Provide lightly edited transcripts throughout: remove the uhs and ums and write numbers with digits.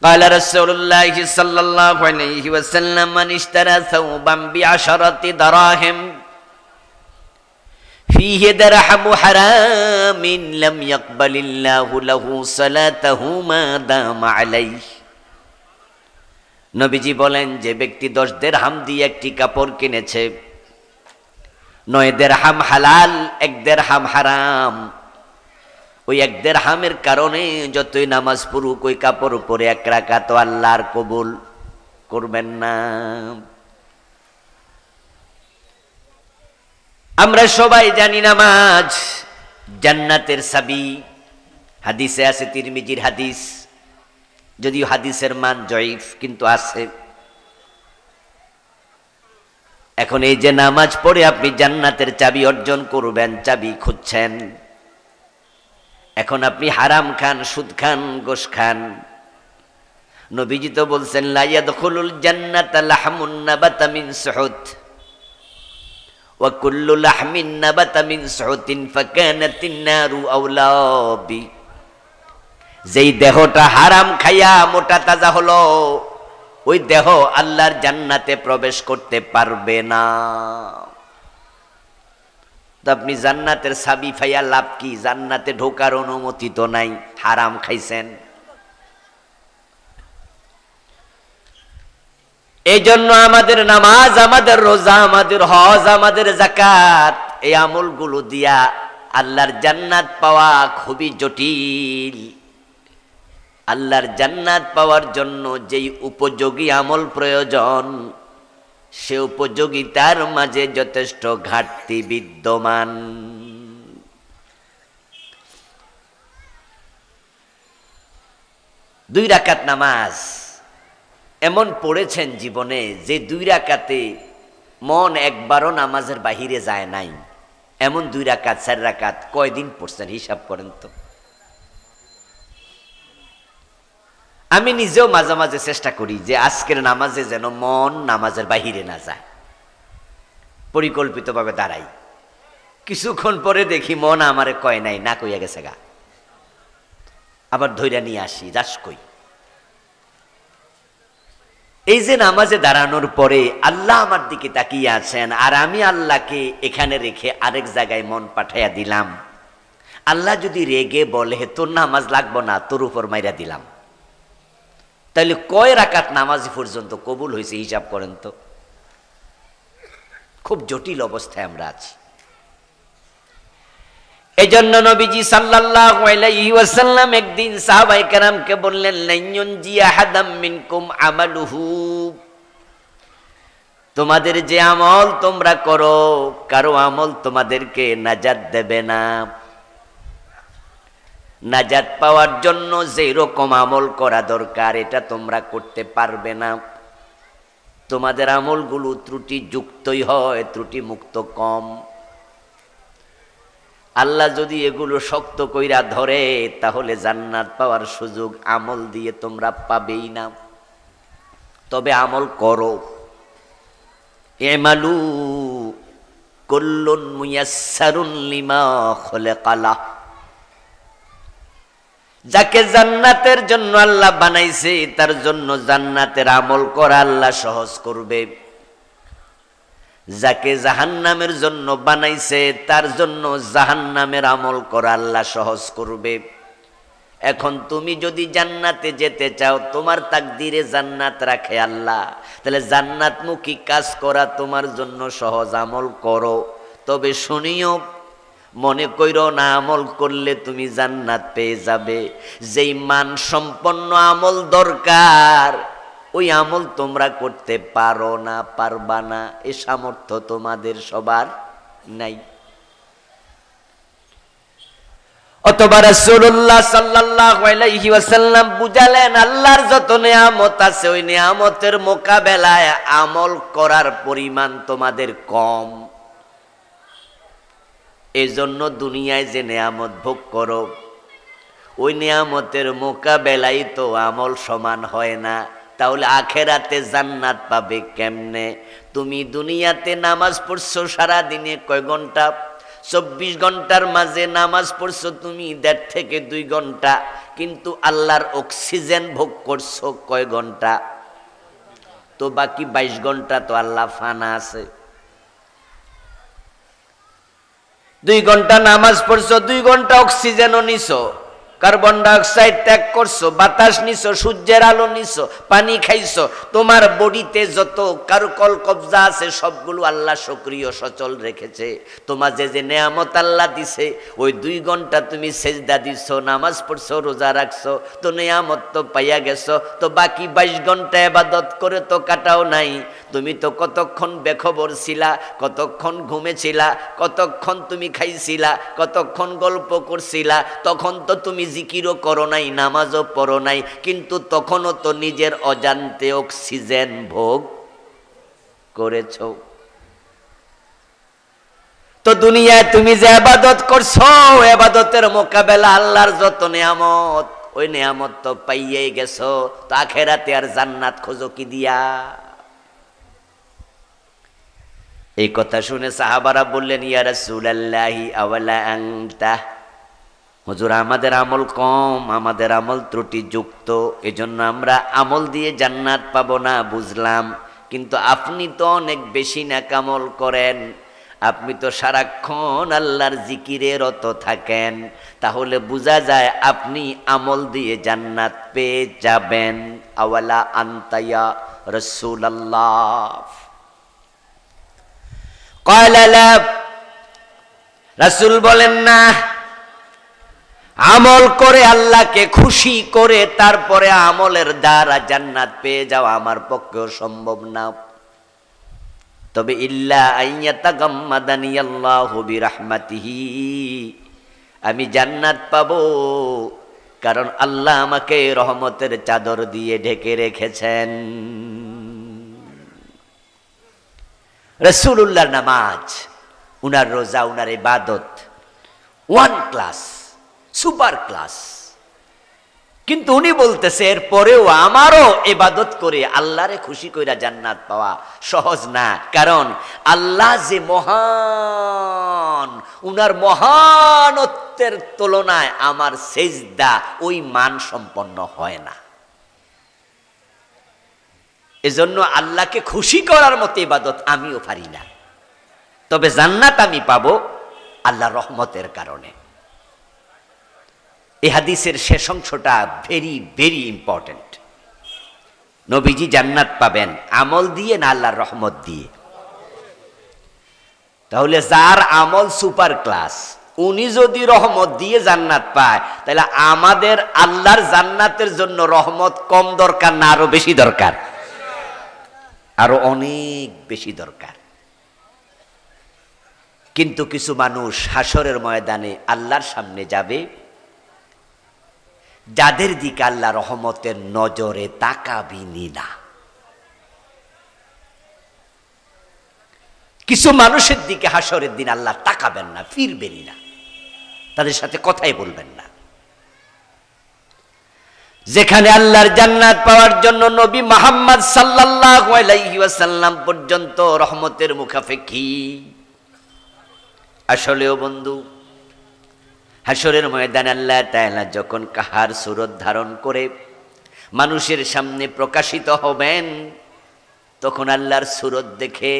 قال رسول الله صلى الله عليه وسلم من اشترى ثوبا ب10 دراهم فيه درهم حرام لم يقبل الله له صلاته ما دام عليه। নবীজি বলেন, যে ব্যক্তি 10 দিরহাম দিয়ে একটি কাপড় কিনেছে, 9 দিরহাম হালাল, 1 দিরহাম হারাম, ওই 1 দিরহামের কারণে যতই নামাজ পড়ুক ওই কাপড় উপরে 1 রাকাত আল্লাহর কবুল করবেন না। আমরা সবাই জানি নামাজ জান্নাতের চাবি। হাদিসে আছে, তিরমিজির হাদিস, যদিও হাদিসের মান জয়ীফ কিন্তু আছে। এখন এই যে নামাজ পড়ে আপনি জান্নাতের চাবি অর্জন করবেন, চাবি খুঁজছেন, এখন আপনি হারাম খান, সুদ খান, গোশ খান। নবীজি তো বলছেন, লা ইয়াদখুলুল জান্নাতা লাহমুন নাবাতা মিন সুহুত ওয়া কুল্লু লাহমিন নাবাতা মিন সুহুতিন ফাকানাতিন নারু আওলা বি। যেই দেহটা হারাম খাইয়া মোটা তাজা হলো, ওই দেহ আল্লাহর জান্নাতে প্রবেশ করতে পারবে না। তো আপনি জান্নাতের চাবি পাইয়া লাভ কি? জান্নাতে ঢোকার অনুমতি তো নাই, হারাম খাইছেন। এই জন্য আমাদের নামাজ, আমাদের রোজা, আমাদের হজ, আমাদের যাকাত, এই আমলগুলো দিয়া আল্লাহর জান্নাত পাওয়া খুবই জটিল। আল্লাহর জান্নাত পাওয়ার জন্য যেই উপযোগী আমল প্রয়োজন, সে উপযোগিতার মাঝে যথেষ্ট ঘাটতি বিদ্যমান। 2 রাকাত নামাজ এমন পড়েছেন জীবনে যে 2 রাকাতে মন একবারও নামাজের বাহিরে যায় নাই, এমন 2 রাকাত 4 রাকাত কয়দিন পড়ছেন হিসাব করেন তো। আমি নিজেও মাঝে মাঝে চেষ্টা করি যে আজকের নামাজে যেন মন নামাজের বাহিরে না যায়, পরিকল্পিতভাবে দাঁড়াই। কিছুক্ষণ পরে দেখি মন আমারে কয় নাই, না কইয়া গেছে গা, আবার ধইরা নিয়ে আসি, যাস কই। এই যে নামাজে দাঁড়ানোর পরে আল্লাহ আমার দিকে তাকিয়ে আছেন, আর আমি আল্লাহকে এখানে রেখে আরেক জায়গায় মন পাঠাইয়া দিলাম। আল্লাহ যদি রেগে বলে তোর নামাজ লাগবো না, তোর উপর মাইরা দিলাম, তাহলে কয় রাকাত নামাজ পর্যন্ত কবুল হয়েছে হিসাব করেন তো। খুব জটিল অবস্থায় আমরা আছি। এজন্য নবীজি সাল্লাল্লাহু আলাইহি ওয়াসাল্লাম একদিন সাহাবায়ে কেরামকে বললেন, লাইয়ুনজি আহাদাম মিনকুম আমালুহু, তোমাদের যে আমল তোমরা করো, কারো আমল তোমাদেরকে নাজাত দেবে না। নাজাত পাওয়ার জন্য যে রকম আমল করা দরকার এটা তোমরা করতে পারবে না। তোমাদের আমলগুলো ত্রুটি যুক্তই হয়, ত্রুটি মুক্ত কম। আল্লাহ যদি এগুলো শক্ত কইরা ধরে, তাহলে জান্নাত পাওয়ার সুযোগ আমল দিয়ে তোমরা পাবেই না। তবে আমল করো। ইমালু কুল্লুন মুয়াসসারুন লিমা খুলিকা লাহ, যাকে জান্নাতের জন্য আল্লাহ বানাইছে তার জন্য জান্নাতের আমল করা আল্লাহ সহজ করবে। যাকে জাহান্নামের জন্য বানাইছে তার জন্য জাহান্নামের আমল করা আল্লাহ সহজ করবে। এখন তুমি যদি জান্নাতে যেতে চাও, তোমার তাকদিরে জান্নাত রাখে আল্লাহ, তাহলে জান্নাতমুখী কাজ করা তোমার জন্য সহজ, আমল করো। তবে শুনিও, মনে কইরো না আমল করলে তুমি জান্নাত পেয়ে যাবে। যেই মান সম্পন্ন আমল দরকার ওই আমল তোমরা করতে পারো না, পারবা না, এ সামর্থ্য তোমাদের সবার নাই। অথবা রাসূলুল্লাহ সাল্লাল্লাহু আলাইহি ওয়াসাল্লাম বুঝালেন, আল্লাহর যত নিয়ামত আছে ওই নিয়ামতের মোকাবেলায় আমল করার পরিমাণ তোমাদের কম। এজন্য দুনিয়ায় যে নিয়ামত ভোগ করো ওই নিয়ামতের মোকাবেলায় তো আমল সমান হয় না। তাহলে আখেরাতে জান্নাত পাবে কেমনে? তুমি দুনিয়াতে নামাজ পড়ছো সারা দিনে কয় ঘন্টা, 24 ঘন্টার মাঝে নামাজ পড়ছো তুমি 1.5 থেকে 2 ঘন্টা, কিন্তু আল্লাহর অক্সিজেন ভোগ করছো কয় ঘন্টা? তো বাকি 22 ঘন্টা তো আল্লাহ ফানা আছে। 2 ঘন্টা নামাজ পড়ছো, 2 ঘন্টা অক্সিজেনও নিছো, কার্বন ডাইঅক্সাইড ত্যাগ করছো, বাতাস নিছো, সূর্যের আলো নিছো, পানি খাইছো, তোমার বডিতে যত কারকল কবজা আছে সবগুলো আল্লাহ সক্রিয় সচল রেখেছে। তোমার যে যে নেয়ামত আল্লাহ দিছে, ওই 2 ঘন্টা তুমি সেজদা দিছো, নামাজ পড়ছো, রোজা রাখছো, তো নেয়ামত তো পাইয়া গেছো। তো বাকি 22 ঘন্টা ইবাদত করে তো কাটাও নাই। তুমি তো কতক্ষণ বেখবর ছিলা, কতক্ষণ ঘুমেছিলা, কতক্ষণ তুমি খাইছিলা, কতক্ষণ গল্প করছিলা, তখন তো তুমি জিকিরও করো নাই, নামাজও পড়ো নাই, কিন্তু তখনও তো নিজের অজান্তে অক্সিজেন ভোগ করেছো। তো দুনিয়ায় তুমি যে ইবাদত করছো, ইবাদতের মোকাবেলা আল্লাহর যত নিয়ামত, ওই নিয়ামত তো পাইয়েই গেছো। তো আখেরাতে আর জান্নাত খোঁজো কি দিয়া? এই কথা শুনে সাহাবারা বললেন, ইয়া রাসূলুল্লাহি আওয়ালা আনতা, হুজুর আমাদের আমল কম, আমাদের আমল ত্রুটিযুক্ত, এজন্য আমরা আমল দিয়ে জান্নাত পাবো না বুঝলাম, কিন্তু আপনি তো অনেক বেশি নেক আমল করেন, আপনি তো সারাক্ষণ আল্লাহর জিকিরে রত থাকেন, তাহলে বোঝা যায় আপনি আমল দিয়ে জান্নাত পেয়ে যাবেন। আওয়ালা আনতা ইয়া রাসূলুল্লাহ। ক্বালা লা, রাসূল বলেন না, আমল করে আল্লাহকে খুশি করে তারপরে আমলের দ্বারা জান্নাত পেয়ে যাওয়া আমার পক্ষেও সম্ভব না। তবে ইল্লা আইয়াতাগাম্মাদানি আল্লাহু বিরাহমাতিহি, আমি জান্নাত পাবো কারণ আল্লাহ আমাকে রহমতের চাদর দিয়ে ঢেকে রেখেছেন। রাসূলুল্লাহর নামাজ, উনার রোজা, উনার ইবাদত 1 ক্লাস, সুপার ক্লাস, কিন্তু উনি বলতেছে এরপরেও আমারও ইবাদত করে আল্লাহরে খুশি কইরা জান্নাত পাওয়া সহজ না, কারণ আল্লাহ যে মহান, উনার মহানত্বের তুলনায় আমার সেজদা ওই মান সম্পন্ন হয় না। এজন্য আল্লাহকে খুশি করার মতো ইবাদত আমিও পারি না, তবে জান্নাত আমি পাবো আল্লাহর রহমতের কারণে। এই হাদিসের শেষ অংশটা ভেরি ভেরি ইম্পর্টেন্ট। নবীজি জান্নাত পাবেন আমল দিয়ে না আল্লাহর রহমত দিয়ে? তাহলে যার আমল সুপার ক্লাস, উনি যদি রহমত দিয়ে জান্নাত পায়, তাহলে আমাদের আল্লাহর জান্নাতের জন্য রহমত কম দরকার না আরো বেশি দরকার? আরো অনেক বেশি দরকার। কিন্তু কিছু মানুষ হাসরের ময়দানে আল্লাহর সামনে যাবে, যাদের দিকে আল্লাহ রহমতের নজরে তাকাবিনি না। কিছু মানুষের দিকে হাসরের দিন আল্লাহ তাকাবেন না, ফিরবেনই না, তাদের সাথে কথাই বলবেন না। যেখানে আল্লাহর জান্নাত পাওয়ার জন্য নবী মুহাম্মদ সাল্লাল্লাহু আলাইহি ওয়াসাল্লাম পর্যন্ত রহমতের মুখাপেক্ষী। আসলেও বন্ধু, হাসরের ময়দানে আল্লাহ তাআলা যখন কাহার সুরত ধারণ করে মানুষের সামনে প্রকাশিত হবেন, তখন আল্লাহর সুরত দেখে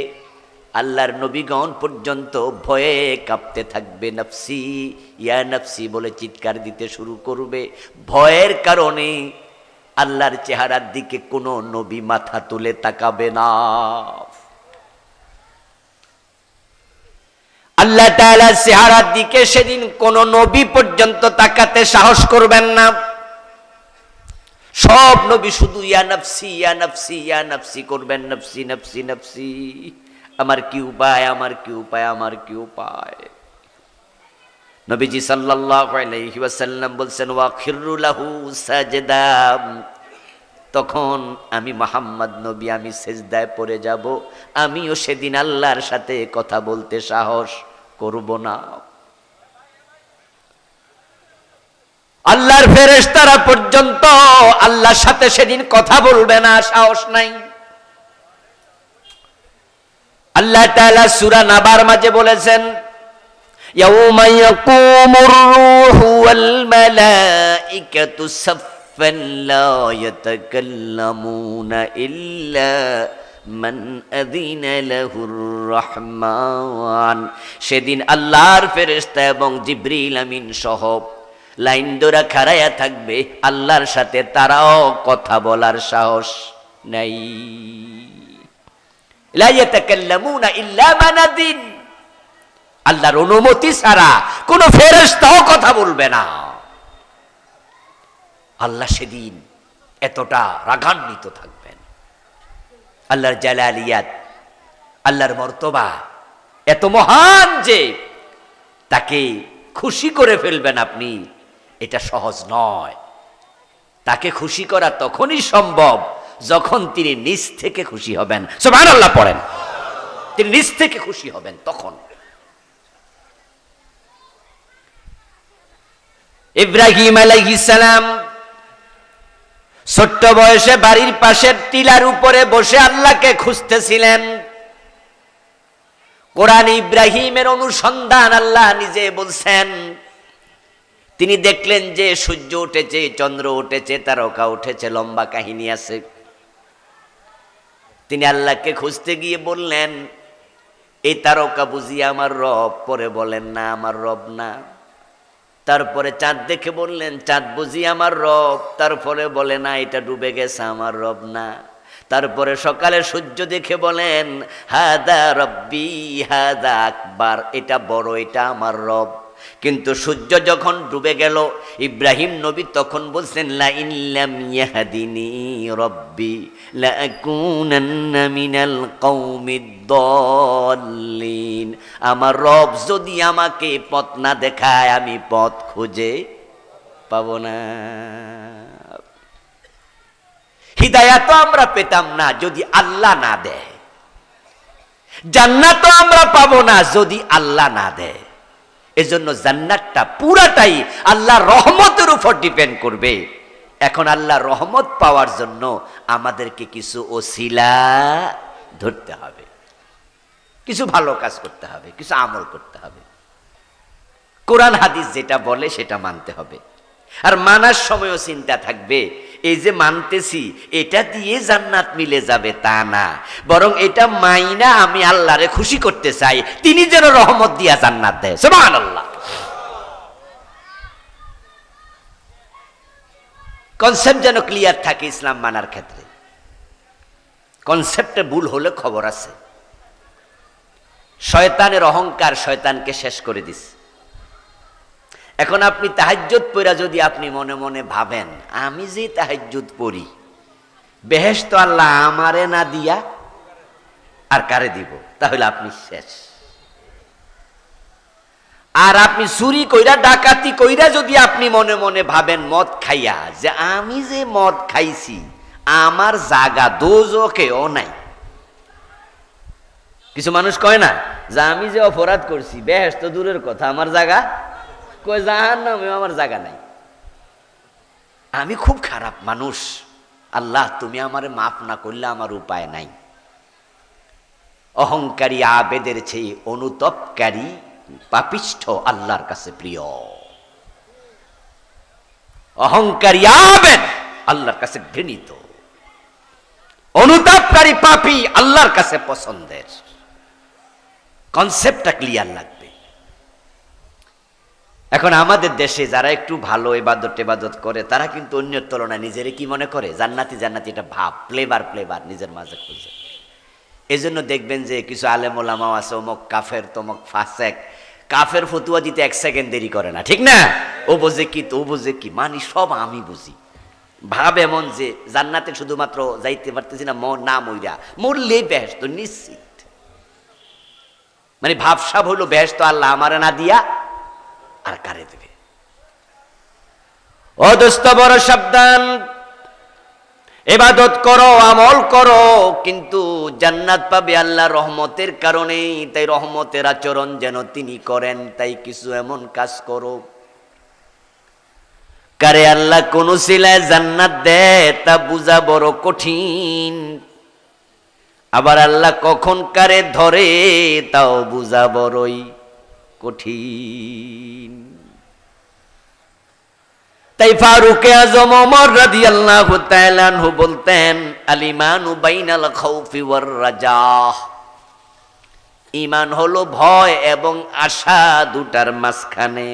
আল্লাহর নবীগণ পর্যন্ত ভয়ে কাঁপতে থাকবে, নফসি ইয়া নফসি বলে চিৎকার দিতে শুরু করবে। ভয়ের কারণে আল্লাহর চেহারার দিকে কোনো নবী মাথা তুলে তাকাবে না। আল্লাহ তাআলার চেহারার দিকে সেদিন কোন নবী পর্যন্ত তাকাতে সাহস করবেন না। সব নবী শুধু ইয়া নফসি ইয়া নফসি ইয়া নফসি করবেন, নফসি নফসি নফসি, আমার কি উপায়, আমার কি উপায়, আমার কি উপায়। নবীজি সাল্লাল্লাহু আলাইহি ওয়াসাল্লাম বলছেন, ওয়া খিরু লাহু সাজদা, তখন আমি মুহাম্মদ নবী আমি সেজদায় পড়ে যাব, আমিও সেদিন আল্লাহর সাথে কথা বলতে সাহস করব না। আল্লাহর ফেরেশতারা পর্যন্ত আল্লাহর সাথে সেদিন কথা বলবে না, সাহস নাই। আল্লাহ তাআলা সূরা নাবার মাঝে বলেছেন, ইয়াউমা ইয়াকুমুর রূহু ওয়াল মালাইকাতু সাফফান লা ইয়াতাকাল্লামুনা ইল্লা মান আযিনা লাহুর রহমান। সেদিন আল্লাহর ফেরেশতা এবং জিবরিল আমিন সহ লাইন ধরে খাড়ায়া থাকবে, আল্লাহর সাথে তারাও কথা বলার সাহস নাই। লা ইয়াতাকাল্লামুনা ইল্লা মান আযিন, আল্লাহর অনুমতি ছাড়া কোনো ফেরেশতাও কথা বলবে না। আল্লাহ সেদিন এতটা রাগান্বিত থাকবেন। আল্লাহর জালালিয়াত, আল্লাহর মর্তবা এত মহান যে তাকে খুশি করে ফেলবেন আপনি, এটা সহজ নয়। তাকে খুশি করা তখনই সম্ভব যখন তিনি নিজ থেকে খুশি হবেন। সুবহানাল্লাহ পড়েন। তিনি নিজ থেকে খুশি হবেন তখন। ইব্রাহিম আলাইহিস সালাম ছোট্ট বয়সে বাড়ির পাশের টিলার উপরে বসে আল্লাহকে খুঁজতেছিলেন। কোরআন ইব্রাহিমের অনুসন্ধান আল্লাহ নিজে বলছেন। তিনি দেখলেন যে সূর্য উঠেছে, চন্দ্র উঠেছে, তারকা উঠেছে, লম্বা কাহিনী আছে। তিনি আল্লাহকে খুঁজতে গিয়ে বললেন, এই তারকা বুঝি আমার রব? পরে বলেন না, আমার রব না। তারপরে চাঁদ দেখে বললেন, চাঁদ বুঝি আমার রব? তারপরে বলে না, এটা ডুবে গেছে, আমার রব না। তারপরে সকালে সূর্য দেখে বলেন, হাদা রব্বি হাদা আকবার, এটা বড়, এটা আমার রব। কিন্তু সূর্য যখন ডুবে গেল, ইব্রাহিম নবী তখন বলছেন, লা ইন লাম ইয়াহদিনি রব্বি লাআকুনান্না মিনাল কওমিদ দাল্লিন। আমার রব যদি আমাকে পথ না দেখায়, আমি পথ খুঁজে পাবো না। হিদায়াত আমরা পেতাম না যদি আল্লাহ না দেয়, জান্নাত আমরা পাবো না যদি আল্লাহ না দেয়। এজন্য জান্নাতটা পুরাটাই আল্লাহর রহমতের উপর ডিপেন্ড করবে। এখন আল্লাহর রহমত পাওয়ার জন্য আমাদেরকে কিছু ওসিলা ধরতে হবে, কিছু ভালো কাজ করতে হবে, কিছু আমল করতে হবে। কোরআন হাদিস যেটা বলে সেটা মানতে হবে। আর মানার সময়ও চিন্তা থাকবে, এই যে মানতেছি এটা দিয়ে জান্নাত মিলে যাবে তা না, বরং এটা মাইনা আমি আল্লাহরে খুশি করতে চাই, তিনি যেন রহমত দিয়া জান্নাত দেয়। সুবহানাল্লাহ। কনসেপ্ট যেন ক্লিয়ার থাকে ইসলাম মানার ক্ষেত্রে। কনসেপ্টে ভুল হলে খবর আছে। শয়তানের অহংকার শয়তানকে শেষ করে দিছে। এখন আপনি তাহাজ্জুদ পড়া যদি আপনি মনে মনে ভাবেন, আমি যে তাহাজ্জুদ পড়ি, বেহেশত আল্লাহ আমারে না দিয়া আর কারে দিব, তাহলে আপনি শেষ। আর আপনি চুরি কইরা, ডাকাতি কইরা যদি আপনি মনে মনে ভাবেন মদ খাইয়া, যে আমি যে মদ খাইছি আমার জায়গা দোজখেও নাই। কিছু মানুষ কয় না যে আমি যে অপরাধ করছি, বেহেশত দূরের কথা, আমার জায়গা কই জাহান্নামেও আমার জায়গা নাই। আমি খুব খারাপ মানুষ, আল্লাহ তুমি আমারে মাফ না করলে আমার উপায় নাই। অহংকারী আবেদের চেয়ে অনুতপকারী পাপিষ্ঠ আল্লাহর কাছে প্রিয়। অহংকারী আবেদ আল্লাহর কাছে ঘৃণিত, অনুতাপকারী পাপী আল্লাহর কাছে পছন্দের। কনসেপ্টটা ক্লিয়ার লাগবে। এখন আমাদের দেশে যারা একটু ভালো ইবাদত করে, তারা কিন্তু অন্যের তুলনায় নিজের কি মনে করে, জান্নাতি জান্নাতি এটা ভাব, ফ্লেভার নিজের মাঝে খুঁজে। এজন্য দেখবেন যে কিছু আলেম ওলামাও আছে, অমুক কাফের তমুক ফাসেক, কাফের ফতুয়া দিতে 1 সেকেন্ড দেরি করে না, ঠিক না? ও বোঝে কি, তো ও বোঝে কি, মানে সব আমি বুঝি। ভাব এমন যে জান্নাতে শুধুমাত্র যাইতে পারতেছি না, না মইরা মরলেই বেহেশত নিশ্চিত। মানে ভাবসাব হইল বেহেশত আল্লাহ আমারে না দিয়া আর কারে দেবে। ও দোস্ত বড় সাবধান, ইবাদত করো, আমল করো, কিন্তু জান্নাত পাবে আল্লাহর রহমতের কারণে। তাই রহমতের আচরণ যেন তিনি করেন, তাই কিছু এমন কাজ করো কারে আল্লাহ কোন সিলায় জান্নাত দেয় তা বুঝা বড় কঠিন। আবার আল্লাহ কখন কারে ধরে তাও বুঝা বড়ই কঠিন। তাই ফারুক আজম ওমর রাদিয়াল্লাহু তাআলা আনহু বলতেন, আল ঈমানু বাইনাল খাউফি ওয়ার রাজা, ঈমান হলো ভয় এবং আশা দুটার মাঝখানে।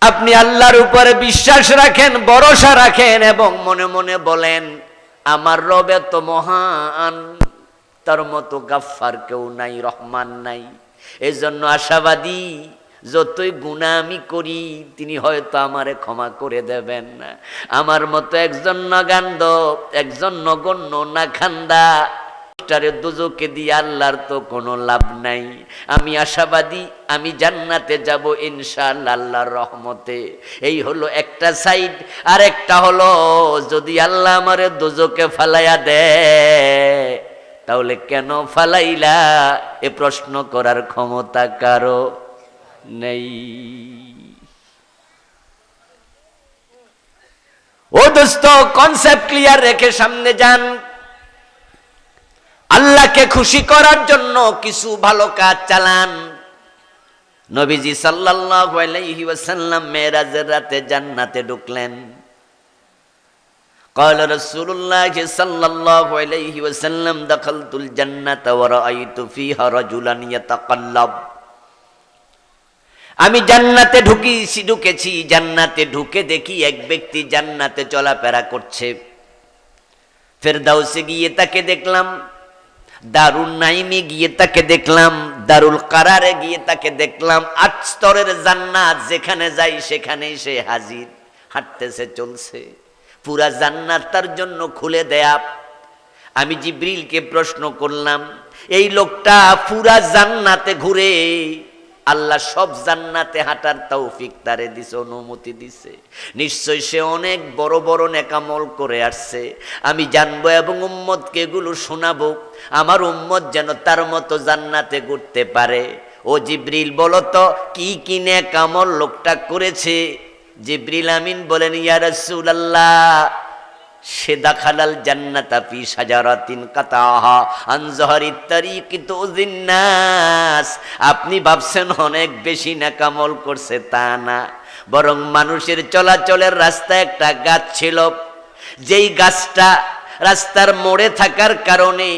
আপনি আল্লাহর উপরে বিশ্বাস রাখেন, ভরসা রাখেন এবং মনে মনে বলেন আমার রব এত মহান, তার মতো গাফফার কেউ নাই, রহমান নাই। এজন্য আশাবাদী, যতই গুনাহ আমি করি তিনি হয়তো আমারে ক্ষমা করে দেবেন না। আমার মতো একজন নগান্দ, একজন নগণ্য নাখান্দা দোজখে দিয়ে আল্লাহর তো কোনো লাভ নাই। আমি আশাবাদী, আমি জান্নাতে যাব ইনশাআল্লাহ আল্লাহর রহমতে। এই হলো একটা সাইড। আর একটা হলো যদি আল্লাহ আমারে দোজখে ফালাইয়া দেয়, তাহলে কেন ফালাইলা এ প্রশ্ন করার ক্ষমতা কারো নেই। ও দোস্ত, কনসেপ্ট ক্লিয়ার রেখে সামনে যান। আল্লাহকে খুশি করার জন্য কিছু ভালো কাজ চালান। নবীজি সাল্লাল্লাহু আলাইহি ওয়াসাল্লাম মেরাজের রাতে জান্নাতে ঢুকলেন। قال رسول الله صلى الله عليه وسلم دخلت الجنة ورأيت فيها رجلا يتقلب। আমি জান্নাতে ঢুকেছি, জান্নাতে ঢুকে দেখি এক ব্যক্তি জান্নাতে চলাফেরা করছে। ফেরদাউসে গিয়ে তাকে দেখলাম, দারুল নাইমে গিয়ে তাকে দেখলাম, দারুল কারারে গিয়ে তাকে দেখলাম। 8 স্তরের জান্নাত, যেখানে যাই সেখানেই সে হাজির, হাঁটতেছে, চলছে। পুরা জান্নাত তার জন্য খুলে দেয়া। আমি জিবরিলকে প্রশ্ন করলাম, এই লোকটা পুরা জান্নাতে ঘুরে, আল্লাহ সব জান্নাতে হাঁটার তৌফিক তারে দিছে, অনুমতি দিছে, নিশ্চয় সে অনেক বড় বড় নেকামল করে আসছে। আমি জানবো এবং উম্মতকে এগুলো শোনাবো, আমার উম্মত যেন তার মতো জান্নাতে ঘুরতে পারে। ও জিবরিল, বলো তো কি কি নেকামল লোকটা করেছে? জিবরিল আমিন বলেন, ইয়া রাসূলুল্লাহ, সে দাখালাল জান্নাতা ফি শাজারাতিন কাতাহা আন যাহরিত তারিকি তুযিন নাস। আপনি ভাবছেন অনেক বেশি নেকামল করছে, তা না, বরং মানুষের চলাচলের রাস্তায় একটা গাছ ছিল, যেই গাছটা রাস্তার মোড়ে থাকার কারণে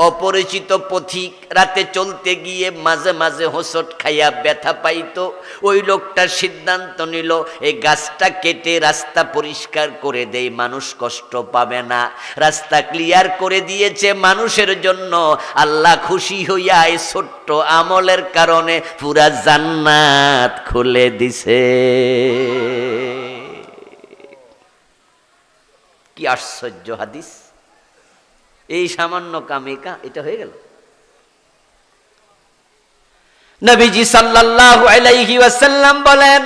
অপরিচিত পথিক রাতে চলতে গিয়ে মাঝে মাঝে হোঁচট খাইয়া ব্যথা পাইতো। ওই লোকটা সিদ্ধান্ত নিল এই গাছটা কেটে রাস্তা পরিষ্কার করে দেই, মানুষ কষ্ট পাবে না। রাস্তা ক্লিয়ার করে দিয়েছে মানুষের জন্য। আল্লাহ খুশি হইয়া এই ছোট্ট আমলের কারণে পুরা জান্নাত খুলে দিছে। কি আশ্চর্য হাদিস! এই সামান্য কামে এটা হয়ে গেল। নবীজি সাল্লাল্লাহু আলাইহি ওয়াসাল্লাম বলেন,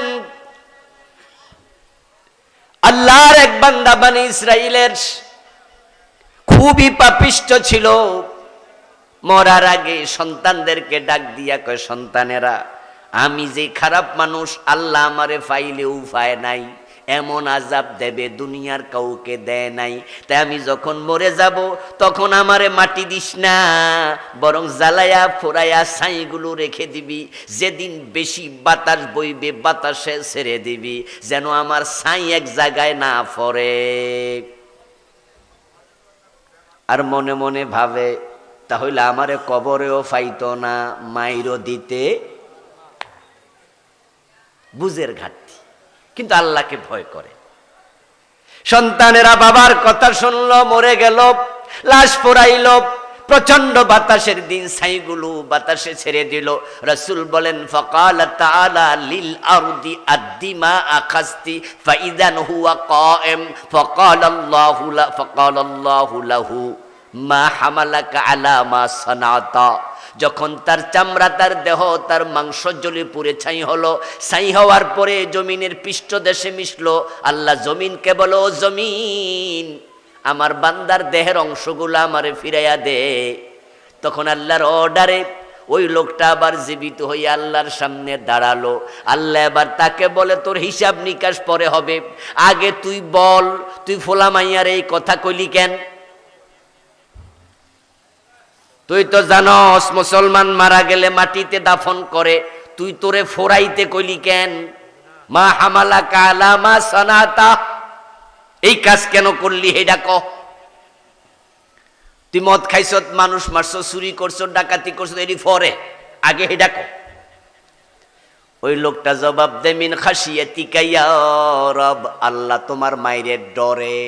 আল্লাহর এক বান্দা বনি ইসরাইলের খুবই পাপিষ্ঠ ছিল। মরার আগে সন্তানদেরকে ডাক দিয়া কয়, সন্তানেরা, আমি যে খারাপ মানুষ, আল্লাহ আমারে ফাইলে উপায় নাই, এমন আযাব দেবে দুনিয়ার কাউকে দেয় নাই। তাই আমি যখন মরে যাব তখন আমারে মাটি দিস না, বরং জ্বালায়া ফোড়ায়া ছাইগুলো রেখে দিবি। যেদিন বেশি বাতাস বইবে বাতাসে ছেড়ে দিবি, যেন আমার ছাই এক জায়গায় না পড়ে। আর মনে মনে ভাবে, তাহলে আমারে কবরেও ফাইতো না, মাইরও দিতে। বুঝের ঘাটতি, কিন্তু আল্লাহকে ভয় করে। সন্তানেরা বাবার কথা শুনলো, মরে গেল, লাশ পোড়াইল। প্রচন্ড বাতাসের দিন ছাইগুলো বাতাসে ছেড়ে দিল। রাসূল বলেন, ফাকালা তাআলা লিল আরদি আদ্দিমা আখাস্তি ফাইদান হুয়া কায়েম ফাকালাল্লাহু লাহু মা হামালাকা আলা মা সানাতা। যখন তার চামড়া, তার দেহ, তার মাংস জ্বলে পুড়ে ছাই হলো, ছাই হওয়ার পরে জমিনের পৃষ্ঠদেশে মিশলো। আল্লাহ জমিনকে বলো, ও জমিন, আমার বান্দার দেহের অংশগুলো আমারে ফিরাইয়া দে। তখন আল্লাহর অর্ডারে ওই লোকটা আবার জীবিত হয়ে আল্লাহর সামনে দাঁড়ালো। আল্লাহ এবার তাকে বলে, তোর হিসাব নিকাশ পরে হবে, আগে তুই বল, তুই ফোলা মাইয়ার এই কথা কইলি কেন? তুই তো জানস মুসলমান মারা গেলে মাটিতে দাফন করে, তুই তোরে ফোরাইতে কইলি কেন? মা হামালা কালা মা সানাতা, এই কাজ কেন করলি হেডা ক। তুই মদ খাইছ, মানুষ মারছ, চুরি করছো, ডাকাতি করছো, এটি ফরে আগে হেডা ক। ওই লোকটা জবাব দে মিন খাশিয়াতিকা ইয়া রব, আল্লাহ তোমার মায়ের ডরে।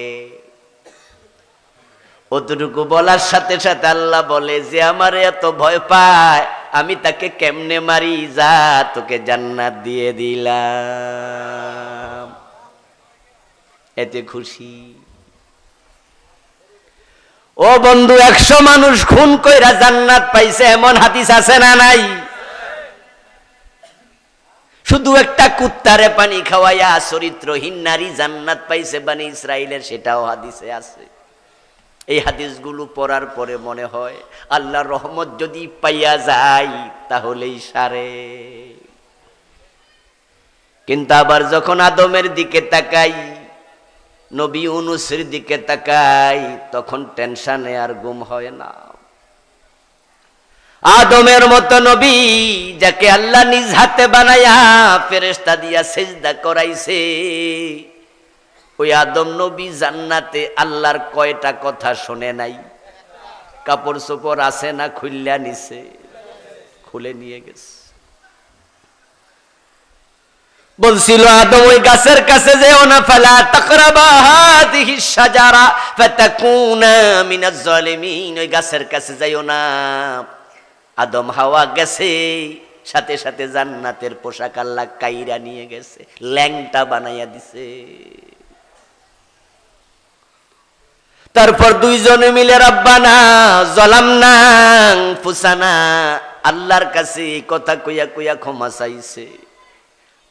অতটুকু বলার সাথে সাথে আল্লাহ বলে যে আমার এত ভয় পায় আমি তাকে কেমনে মারি, যা তোকে জান্নাত দিয়ে দিলাম। এতে খুশি। ও বন্ধু, 100 মানুষ খুন কইরা জান্নাত পাইছে এমন হাদিস আছে না নাই? শুধু একটা কুত্তারে পানি খাওয়াইয়া চরিত্রহীন নারী জান্নাত পাইছে বনি ইসরাইলের, সেটাও হাদিসে আছে। এই হাদিসগুলো পড়ার পরে মনে হয় আল্লাহর রহমত যদি পাইয়া যায় তাহলেই সারে। কিন্তু আবার যখন আদমের দিকে তাকাই, নবী ইউনূসের দিকে তাকাই, তখন টেনশনে আর ঘুম হয় না। আদমের মতো নবী যাকে আল্লাহ নিজ হাতে বানায়া ফেরেশতা দিয়া সিজদা করাইছে, ওই আদম নবী জান্নাতে আল্লাহর কয়টা কথা শুনে নাই? কাপড় চোপড় আছে না খুললা নিছে? খুলে নিয়ে গেছে। বলছিল আদম ওই গাছের কাছে যেও না, ফালা তাকরাবা হাযিহিশ শাজারা ফাতাকুনা মিনাজ জালিমিন, ওই গাছের কাছে যাইও না। আদম হাওয়া গেছে, সাথে সাথে জান্নাতের পোশাক আল্লাহ কাইরা নিয়ে গেছে, ল্যাংটা বানাইয়া দিছে। তারপর দুইজনে মিলে রব্বানা যালামনা আনফুসানা, আল্লাহর কাছে কথা কইয়া কইয়া ক্ষমা চাইছে।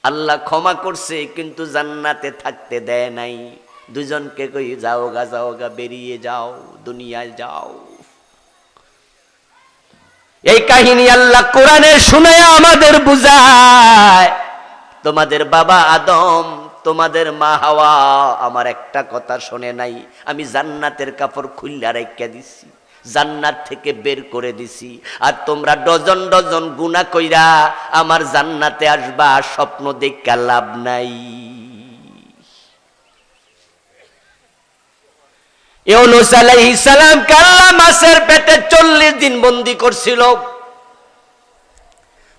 আল্লাহ ক্ষমা করছে কিন্তু জান্নাতে থাকতে দেয় নাই। দুজনকে কই যাও গা বেরিয়ে যাও, দুনিয়ায় যাও। এই কাহিনী আল্লাহ কোরআনে শুনায়া আমাদের বুঝায়, তোমাদের বাবা আদম, তোমাদের মা হাওয়া আমার একটা কথা শোনে নাই। আমি জান্নাতের কাপড় খুললা রাইখা দিছি, জান্নাত থেকে বের করে দিছি, আর তোমরা ডজন ডজন গুনাহ কইরা আমার জান্নাতে আসবা, স্বপ্ন দেখা লাভ নাই। ইউনূস আলাইহিস সালাম আল্লাহ মাছের পেটে 40 দিন বন্দী করছিল।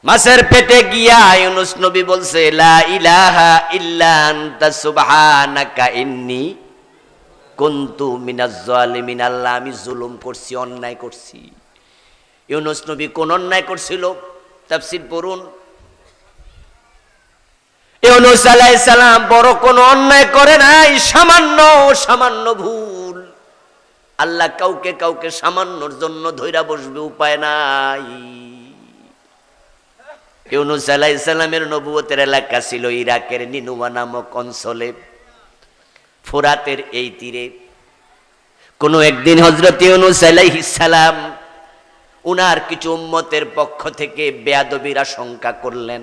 মাছের পেটে গিয়া ইউনূস নবী বলছে লা ইলাহা ইল্লা আনতা সুবহানাকা ইন্নী কুনতু মিনাজ জালিমিন, আল্লাহ আমি জুলুম করছি, অন্যায় করছি। ইউনূস নবী কোন অন্যায় করছিল? তাফসীর পড়ুন। ইউনূস আলাইহিস সালাম বড় কোন অন্যায় করে নাই, সামান্য সামান্য ভুল। আল্লাহ কাউকে কাউকে সামান্যর জন্য ধইরা বসবে, উপায় নাই। ইউনূস আলাইহিস সালামের নবুয়তের এলাকা ছিল ইরাকের নিনুয়া নামক অঞ্চলে, ফোরাতের এই তীরে। কোন একদিন হযরত ইউনূস আলাইহিস সালাম উনার কিছু উম্মতের পক্ষ থেকে বেয়াদবির আশঙ্কা করলেন।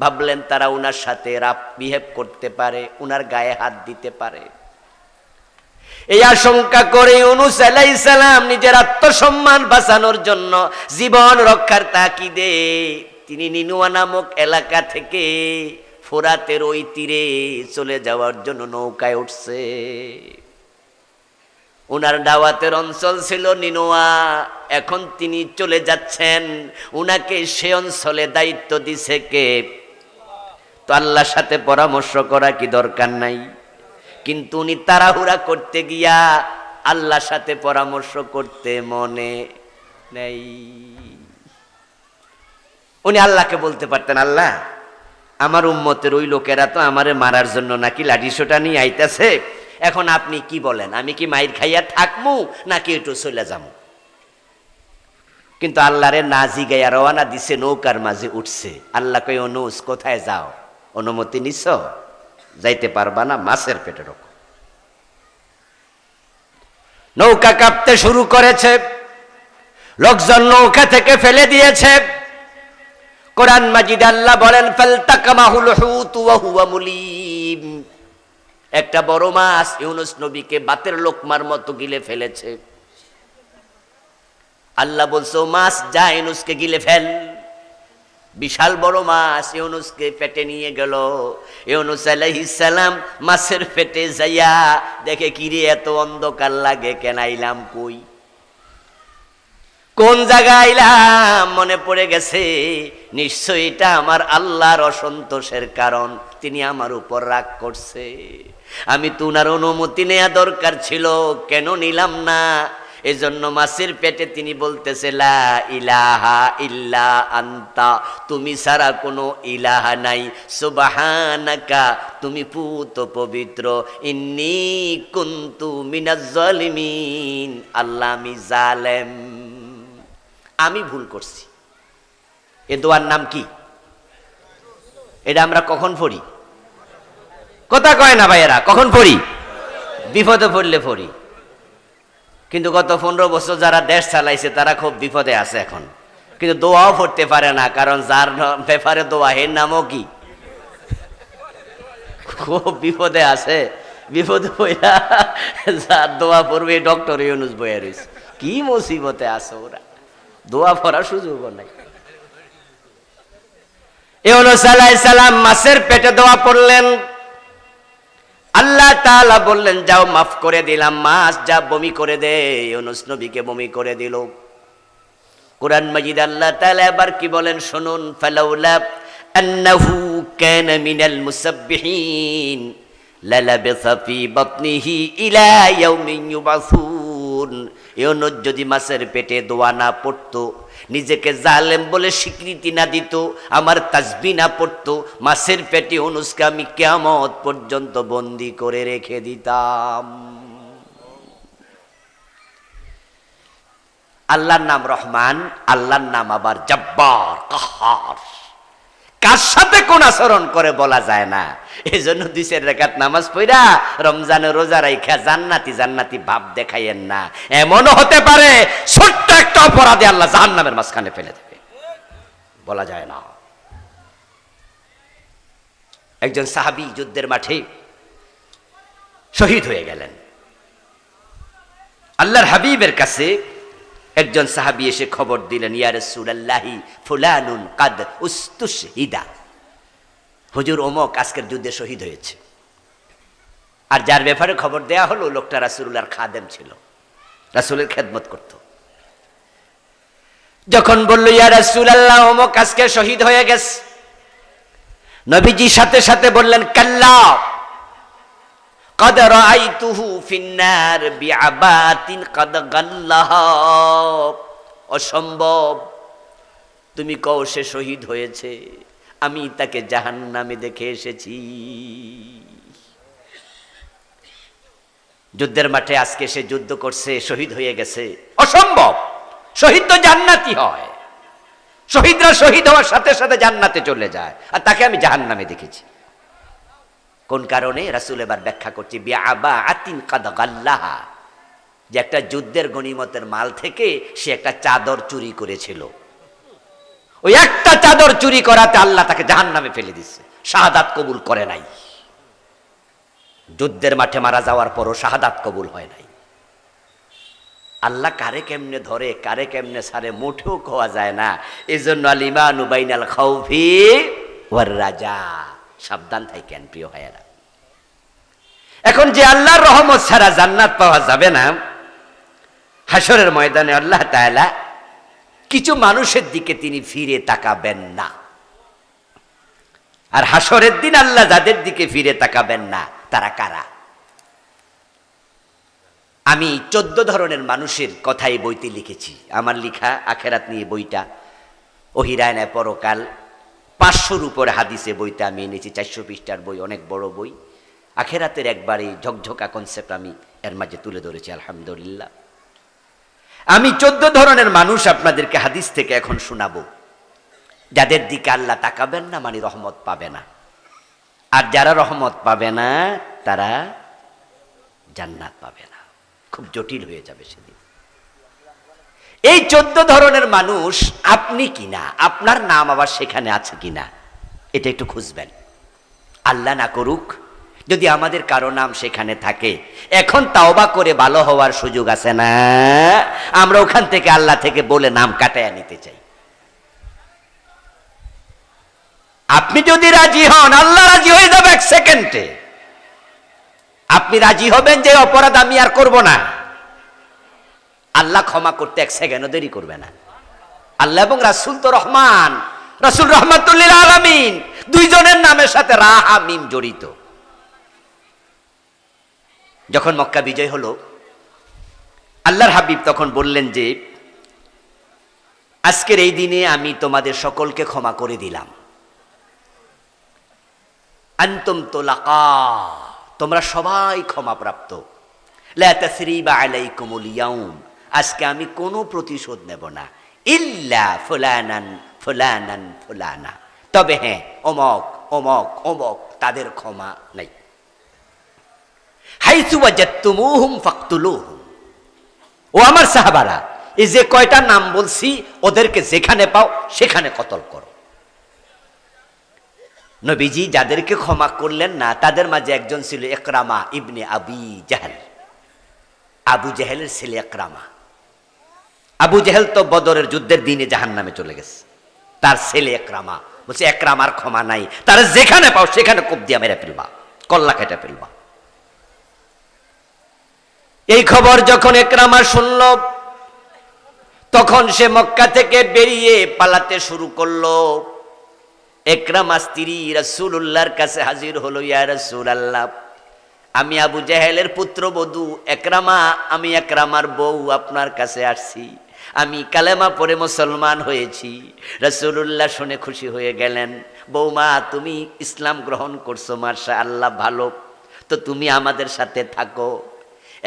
ভাবলেন তারা উনার সাথে রাফ বিহেভ করতে পারে, উনার গায়ে হাত দিতে পারে। এই আশঙ্কা করে ইউনূস আলাইহিস সালাম নিজের আত্মসম্মান বাঁচানোর জন্য, জীবন রক্ষার তাকিদে তিনি নিনুয়া নামক এলাকা থেকে ফোরাতের ওই তীরে চলে যাওয়ার জন্য নৌকায় উঠছে। উনার দাওয়াতের অঞ্চল ছিল নিনুয়া, এখন তিনি চলে যাচ্ছেন। উনাকে সে অঞ্চলে দায়িত্ব দিছে কে? তো আল্লাহর সাথে পরামর্শ করা কি দরকার নাই? কিন্তু উনি তাড়াহুড়া করতে গিয়া আল্লাহর সাথে পরামর্শ করতে মনে নেই। উনি আল্লাহকে বলতে পারতেন, আল্লাহ আমার উম্মতের ওই লোকেরা তো আমারে মারার জন্য নাকি লাঠিসোঁটা নিয়ে আইতাছে, এখন আপনি কি বলেন, আমি কি মাইর খাইয়া থাকমু নাকি একটু চলে যাবো? কিন্তু আল্লাহরে না জিগাইয়া রওয়ানা দিছে, নৌকার মাঝে উঠছে। আল্লাহ কই ইউনূস কোথায় যাও? অনুমতি নিছ? যাইতে পারবা না, মাছের পেটে ঢোকো। নৌকা কাঁপতে শুরু করেছে, লোকজন নৌকা থেকে ফেলে দিয়েছে। কোরআন মাজিদ আল্লাহ বলেন ফালতাকামাহুল হুত ওয়া হুয়া মুলিম, একটা বড় মাছ ইউনূস নবীকে বাতের লোকমার মতো গিলে ফেলেছে। আল্লাহ বলছো মাছ যা ইউনুসকে গিলে ফেল। বিশাল বড় মাছ ইউনুসকে পেটে নিয়ে গেল। ইউনুস আলাইহিস সালাম মাছের পেটে যাইয়া দেখে কিরে এত অন্ধকার লাগে, কেন আইলাম কই, কোন জায়গায় আইলাম? মনে পড়ে গেছে নিশ্চয়ই এটা আমার আল্লাহর অসন্তোষের কারণ, তিনি আমার উপর রাগ করছে। আমি তো উনার অনুমতি নেওয়া দরকার ছিল, কেন নিলাম না? এজন্য মাছের পেটে তিনি বলতেছে লা ইলাহা ইল্লা আনতা, তুমি ছাড়া কোনো ইলাহা নাই, সুবহানাকা, তুমি পুত পবিত্র, ইন্নী কুনতু মিনাজ জালিমিন, আল্লাহ আমি জালেম, আমি ভুল করছি। এ দোয়ার নাম কি? এটা আমরা কখন পড়ি? কথা কয় না ভাইয়েরা, কখন পড়ি? বিপদে পড়লে পড়ি। কিন্তু গত 15 বছর যারা দেশ চালাইছে তারা খুব বিপদে আছে এখন, কিন্তু দোয়াও পড়তে পারে না, কারণ যার ব্যাপারে দোয়া এর নামও কি, খুব বিপদে আছে। বিপদে পড়া যার দোয়া পড়বে ডক্টর ইউনুস বইয়া রয়েছে, কি মুসিবতে আছে ওরা, দোয়া পড়ার সুযোগ নাই। ইউনুস আলাইহিস সালাম মাছের পেটে দোয়া পড়লেন, আল্লাহ তাআলা বললেন যাও মাফ করে দিলাম, মাছ যা বমি করে দে। ইউনুস নবীকে বমি করে দিল। কুরআন মাজিদ আল্লাহ তাআলা এবার কি বলেন শুনুন, ফালাউলা আন্নাহু কানা মিনাল মুসাব্বিহিন লালাবিসা ফি বাতনিহি ইলা ইয়াউমিন ইউবাসুন। ইউনুস যদি মাছের পেটে দোয়া না পড়তো, নিজেকে জালেম বলে স্বীকৃতি না দিত, আমার তাসবিহ না পড়তো, মাছের পেটে ইউনুসকে আমি কিয়ামত পর্যন্ত বন্দী করে রেখে দিতাম। আল্লাহর নাম রহমান, আল্লাহর নাম আবার জব্বার, কাহার। কার সাথে কোন আচরণ করে বলা যায় না। এই জন্য 2 রাকাত নামাজ পড়া রমজানে রোজা রাইখা জান্নাতি জান্নাতি ভাব দেখাইয়েন না। এমনও হতে পারে ছোট্ট একটা অপরাধে আল্লাহ জাহান্নামের মাঝখানে ফেলে দেবে, বলা যায় না। একজন সাহাবী যুদ্ধের মাঠে শহীদ হয়ে গেলেন। আল্লাহর হাবিবের কাছে একজন সাহাবী এসে খবর দিলেন, ইয়া রাসূলুল্লাহি ফুলানুন কাদ উস্তুশহিদা, হুজুর অমুক আজকের যুদ্ধে শহীদ হয়েছে। আর যার ব্যাপারে খবর দেয়া হলো লোকটা রাসূলুল্লাহর খাদেম ছিল, রাসূলের খেদমত করত। যখন বলল ইয়া রাসূলুল্লাহ অমুক আজকে শহীদ হয়ে গেছে, নবীজি সাথে সাথে বললেন কাল্লা قد رأيته في النار بعبات قد غلها, অসম্ভব, তুমি কও সে শহীদ হয়েছে, আমি তাকে জাহান্নামে দেখে এসেছি। যুদ্ধের মাঠে আজকে সে যুদ্ধ করছে, শহীদ হয়ে গেছে, অসম্ভব, শহীদ তো জান্নাতি হয়, শহীদরা শহীদ হওয়ার সাথে সাথে জান্নাতে চলে যায়, আর তাকে আমি জাহান্নামে দেখেছি। কোন কারণে? রাসূল এবার ব্যাখ্যা করছে, বিআবাআতিন কাদ গাল্লাহা, যে একটা যুদ্ধের গনিমতের মাল থেকে সে একটা চাদর চুরি করেছিল, ওই একটা চাদর চুরি করাতে আল্লাহ তাকে জাহান্নামে ফেলে দিচ্ছে, শাহাদাত কবুল করে নাই। যুদ্ধের মাঠে মারা যাওয়ার পরও শাহাদাত কবুল হয় নাই। আল্লাহ কারে কেমনে ধরে কারে কেমনে ছাড়ে মুঠেও খাওয়া যায় না। এজন্য আল ঈমানু বাইনাল খাউফি ওয়ার রাজা, সাবধান থাকেন প্রিয় ভাইয়েরা। এখন যে আল্লাহর রহমত ছাড়া জান্নাত পাওয়া যাবে না, হাসরের ময়দানে আল্লাহ তাআলা কিছু মানুষের দিকে তিনি ফিরে তাকাবেন না। আর হাসরের দিন আল্লাহ যাদের দিকে ফিরে তাকাবেন না তারা কারা? আমি 14 ধরনের মানুষের কথাই বইতে লিখেছি, আমার লেখা আখেরাত নিয়ে বইটা, ওহিরায়নায় পরকাল, 500-র উপরে হাদিসে বইটা আমি এনেছি, 400 পৃষ্ঠার বই, অনেক বড় বই। আখেরাতের একবারে ঝকঝকা কনসেপ্ট আমি এর মাঝে তুলে ধরেছি আলহামদুলিল্লাহ। আমি 14 ধরনের মানুষ আপনাদেরকে হাদিস থেকে এখন শোনাবো, যাদের দিকে আল্লাহ তাকাবেন না মানে রহমত পাবে না, আর যারা রহমত পাবে না তারা জান্নাত পাবে না। খুব জটিল হয়ে যাবে সেদিন। এই 14 ধরনের মানুষ আপনি কিনা, আপনার নাম আবার সেখানে আছে কিনা, এটা একটু খুঁজবেন। আল্লাহ না করুক যদি আমাদের কারো নাম সেখানে থাকে, এখন তাওবা করে ভালো হওয়ার সুযোগ আছে না? আমরা ওখান থেকে আল্লাহ থেকে বলে নাম কাটায়া নিতে চাই। আপনি যদি রাজি হন, আল্লাহ রাজি হয়ে যাবে এক সেকেন্ডে। আপনি রাজি হবেন যে অপরাধ আমি আর করব না, আল্লাহ ক্ষমা করতে এক সেকেন্ডও দেরি করবে না। আল্লাহ এবং রাসূল তো রহমান, রাসূল রাহমাতুল লিল আলামিন, দুইজনের নামের সাথে রা হা মিম জড়িত। যখন মক্কা বিজয় হলো, আল্লাহর হাবিব তখন বললেন যে আজকের এই দিনে আমি তোমাদের সকলকে ক্ষমা করে দিলাম। আনতুম তুলাকা, তোমরা সবাই ক্ষমাপ্রাপ্ত। লা তাসরিবা আলাইকুমুল ইয়াউম, আজকে আমি কোনো প্রতিশোধ নেব না। ইল্লা ফুলানান ফুলানান ফুলানা, তবে হ্যাঁ অমক অমক অমক, তাদের ক্ষমা নাই। হাইসু ওয়াজাদতুমুহুম ফাকতুলুহুম, ও আমার সাহাবারা, এই যে কয়টা নাম বলছি ওদেরকে যেখানে পাও সেখানে কতল করো। নবীজি যাদেরকে ক্ষমা করলেন না তাদের মাঝে একজন ছিল ইকরামা ইবনে আবি জাহল, আবু জাহেলের ছেলে ইকরামা। আবু জাহেল তো বদরের যুদ্ধের দিনে জাহান্নামে চলে গেছে, তার ছেলে ইকরামা বলছে ইকরামার ক্ষমা নাই, তারা যেখানে পাও সেখানে কোপ দিয়া মেরে ফেলবা, কল্লা কেটে ফেলবা। এই খবর যখন ইকরামা শুনল, তখন সে মক্কা থেকে বেরিয়ে পালাতে শুরু করলো। ইকরামা স্ত্রী রাসূলুল্লাহর কাছে হাজির হলো, ইয়া রাসূলুল্লাহ, আমি আবু জাহেলের পুত্রবধূ ইকরামা, আমি ইকরামার বউ আপনার কাছে আসছি, আমি কালেমা পড়ে মুসলমান হয়েছি। রাসূলুল্লাহ শুনে খুশি হয়ে গেলেন, বৌমা তুমি ইসলাম গ্রহণ করছো, মাশাআল্লাহ ভালো, তো তুমি আমাদের সাথে থাকো।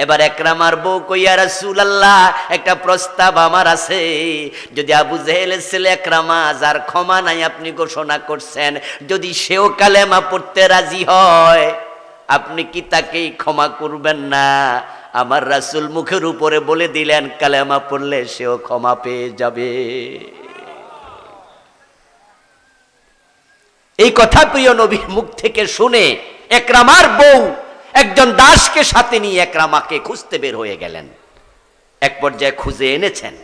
এবার ইকরামার বউ কই, ইয়া রাসূলুল্লাহ, একটা প্রস্তাব আমার আছে। যদি আবু জাহেলের ছেলে ইকরামা, যার ক্ষমা নাই আপনি ঘোষণা করছেন, যদি সেও কালেমা পড়তে রাজি হয়, আপনি কি তাকেই ক্ষমা করবেন না? আমার রাসূল মুখের উপরে বলে দিলেন কালেমা পড়লে সেও ক্ষমা পেয়ে যাবে। এই কথা প্রিয় নবীর মুখ থেকে শুনে ইকরামার বউ একজন দাসকে সাথে নিয়ে ইকরামাকে খুঁজতে বের হয়ে গেলেন। এক পর্যায়ে খুঁজে এনেছেন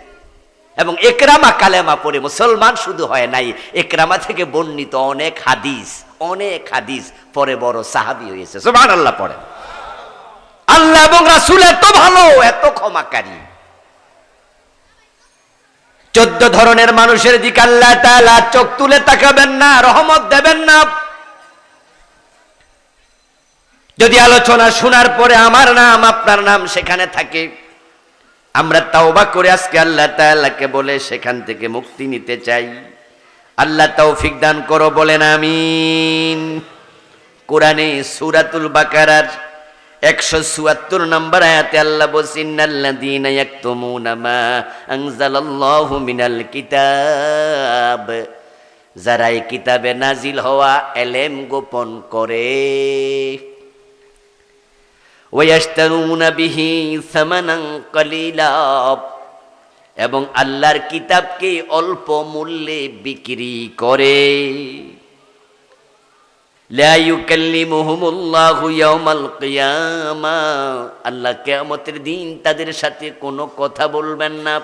এবং ইকরামা কালেমা পড়ে মুসলমান শুধু হয় নাই, ইকরামা থেকে বর্ণিত অনেক হাদিস পরে বড় সাহাবী হয়েছে। সুবহানাল্লাহ পড়েন। আল্লাহ এবং রাসূল এত ভালো, এত ক্ষমাকারী। 14 ধরনের মানুষের দিকে আল্লাহ তাআলা চোখ তুলে তাকাবেন না, রহমত দেবেন না। যদি আলোচনা শোনার পরে আমার নাম আপনার নাম সেখানে থাকে, আমরা তাওবা করে আজকে আল্লাহ তাআলাকে বলে সেখান থেকে মুক্তি নিতে চাই। আল্লাহ তৌফিক দান করো, বলেন আমিন। কোরআনে সূরাতুল বাকারার 174 নম্বর আয়াতে আল্লাহ বলেন, ইন্নাল্লাযীনা ইয়াকতুমুনা মা আনজালাল্লাহু মিনাল কিতাব, যারা এই কিতাবে নাজিল হওয়া এলেম গোপন করে, ওয়ায়াশতারুনা বিহি সামানান কালিলা, এবং আল্লাহর কিতাবকে অল্প মূল্যে বিক্রি করে, লা ইউকাল্লিমুহুমুল্লাহু ইয়াওমাল কিয়ামা, আল্লাহ কিয়ামতের দিন তাদের সাথে কোনো কথা বলবেন না,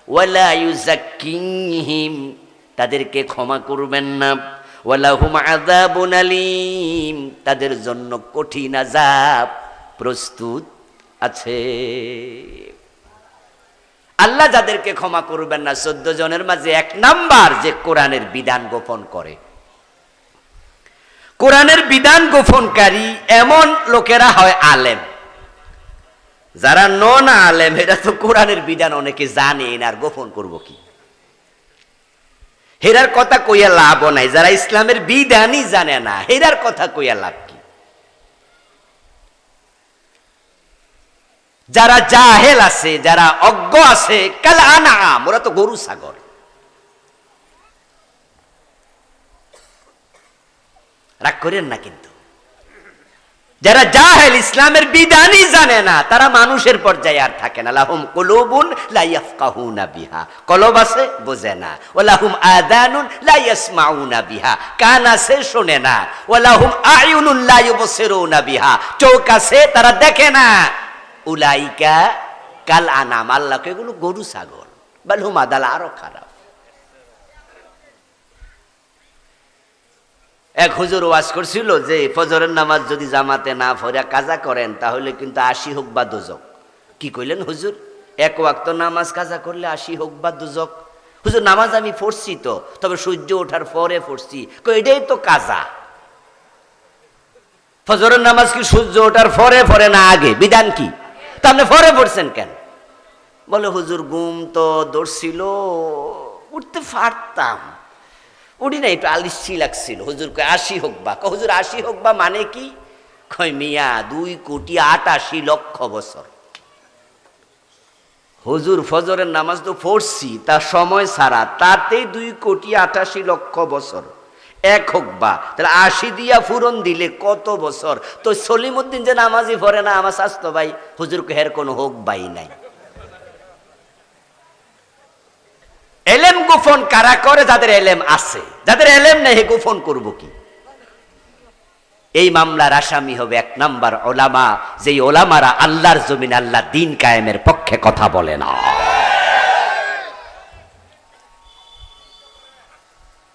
ওয়ালা ইউযাক্কিহিম, তাদেরকে ক্ষমা করবেন না, ওয়ালাহুম আযাবুন আলীম, তাদের জন্য কঠিন আযাব প্রস্তুত আছে। আল্লাহ যাদেরকে ক্ষমা করবেন না, 14 জনের মাঝে 1 নাম্বার যে কোরআনের বিধান গোপন করে। কোরআনের বিধান গোপনকারী এমন লোকেরা হয় আলেম। যারা নন আলেম, এরা তো কোরআনের বিধান অনেকে জানে না, আর গোপন করব কি? হেরার কথা কইয়া লাভ নাই। যারা ইসলামের বিধানই জানে না, হেরার কথা কইয়া লাভ কি? যারা জাহেল আছে, যারা অজ্ঞ আছে, কাল আনাম, ওরা তো গরু ছাগল। রাগ করেন না কিন্তু, যারা জাহেল, ইসলামের বিধানই জানে না, তারা মানুষের পর্যায়ে আর থাকে না। লাহুম কুলুবুন লা ইয়াফকাহুনা বিহা, কলব আছে বোঝে না। ওয়া লাহুম আযানুন লা ইয়াসমাউনা বিহা, কান আছে শোনে না। ওয়া লাহুম আয়ুনুন লা ইউবসিরুনা বিহা, চোখ আছে তারা দেখে না। উলাইকা কাল আনাম, আল্লাহকে এগুলো গরু ছাগল, বাল হুম আদাল, আরো খারাপ। এক হুজুর ওয়াজ করছিল যে ফজরের নামাজ যদি জামাতে না পড়ে কাজা করেন তাহলে কিন্তু 80 হোক বা দোজক। কি কইলেন হুজুর? এক ওয়াক্ত নামাজ কাজা করলে 80 হোক বা দোজক? হুজুর নামাজ আমি পড়ছি তো, তবে সূর্য ওঠার পরে পড়ছি। এটাই তো কাজা। ফজরের নামাজ কি সূর্য ওঠার পরে পড়ে না আগে? বিধান কি? তা আপনি পরে পড়ছেন কেন? বলে হুজুর ঘুম তো ধরছিল, উঠতে পারতাম, উঠি না, একটু আলিসি লাগছিল। হুজুর কয় 80 হোক বা। হুজুর 80 হোক বা মানে কি? কয় মিয়া 2,88,00,000 বছর। হুজুর ফজরের নামাজ তো পড়ছি তার সময় ছাড়া, তাতেই 2,88,00,000 বছর। এক হোক বা, তাহলে 80 দিয়া ফুরন দিলে কত বছর? তো সলিমউদ্দিন যে নামাজই পড়ে না আমার স্বাস্থ্য ভাই, হুজুর হের কোনো হোক বাই নাই। এলেম গোপন কারা করে? যাদের এলেম আছে। যাদের এলেম নেই হে গোপন করব কি? এই মামলার আসামি হবে 1 নাম্বার ওলামা, যেই ওলামারা আল্লাহর জমিন, আল্লাহ দ্বীন কায়েমের পক্ষে কথা বলে না।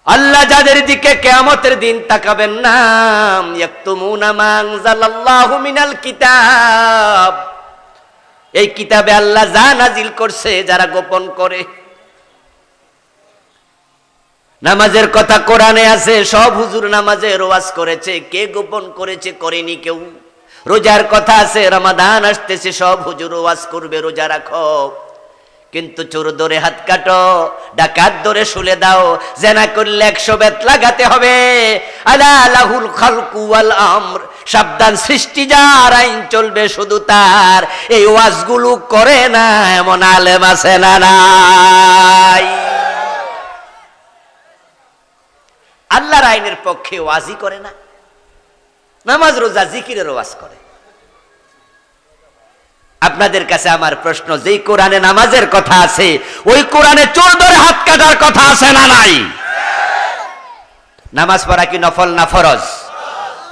আল্লাহ যাদের দিকে কিয়ামতের দিন তাকাবেন না, ইয়াকতুমুনা মা আনজালাল্লাহু মিনাল কিতাব, এই কিতাবে আল্লাহ যা নাজিল করছে যারা গোপন করে। নামাজের কথা কোরআনে আছে, সব হুজুর নামাজের ওয়াজ করেছে, কে গোপন করেছে? করেনি কেউ। রোজার কথা আছে, রমাদান আসতেছে, সব হুজুর ওয়াজ করবে রোজা রাখো, কিন্তু চোর ধরে হাত কাটো, ডাকাত ধরে শুলে দাও, জেনা করলে 100 বেত লাগাতে হবে। আলা লাহুল খালকু ওয়াল আমর, সাবধান, সৃষ্টি যার, আইন চলবে শুধু তার। এই ওয়াজগুলো করে না এমন আলেম আছে না নাই? আল্লাহর আইনের পক্ষে ওয়াজই করে না, নামাজ রোজা জিকিরের ওয়াজ করে। আপনাদের কাছে আমার প্রশ্ন, যেই কোরআনে নামাজের কথা আছে, ওই কোরআনে চোর ধরে হাত কাটার কথা আছে না নাই? নামাজ পড়া কি নফল না ফরজ?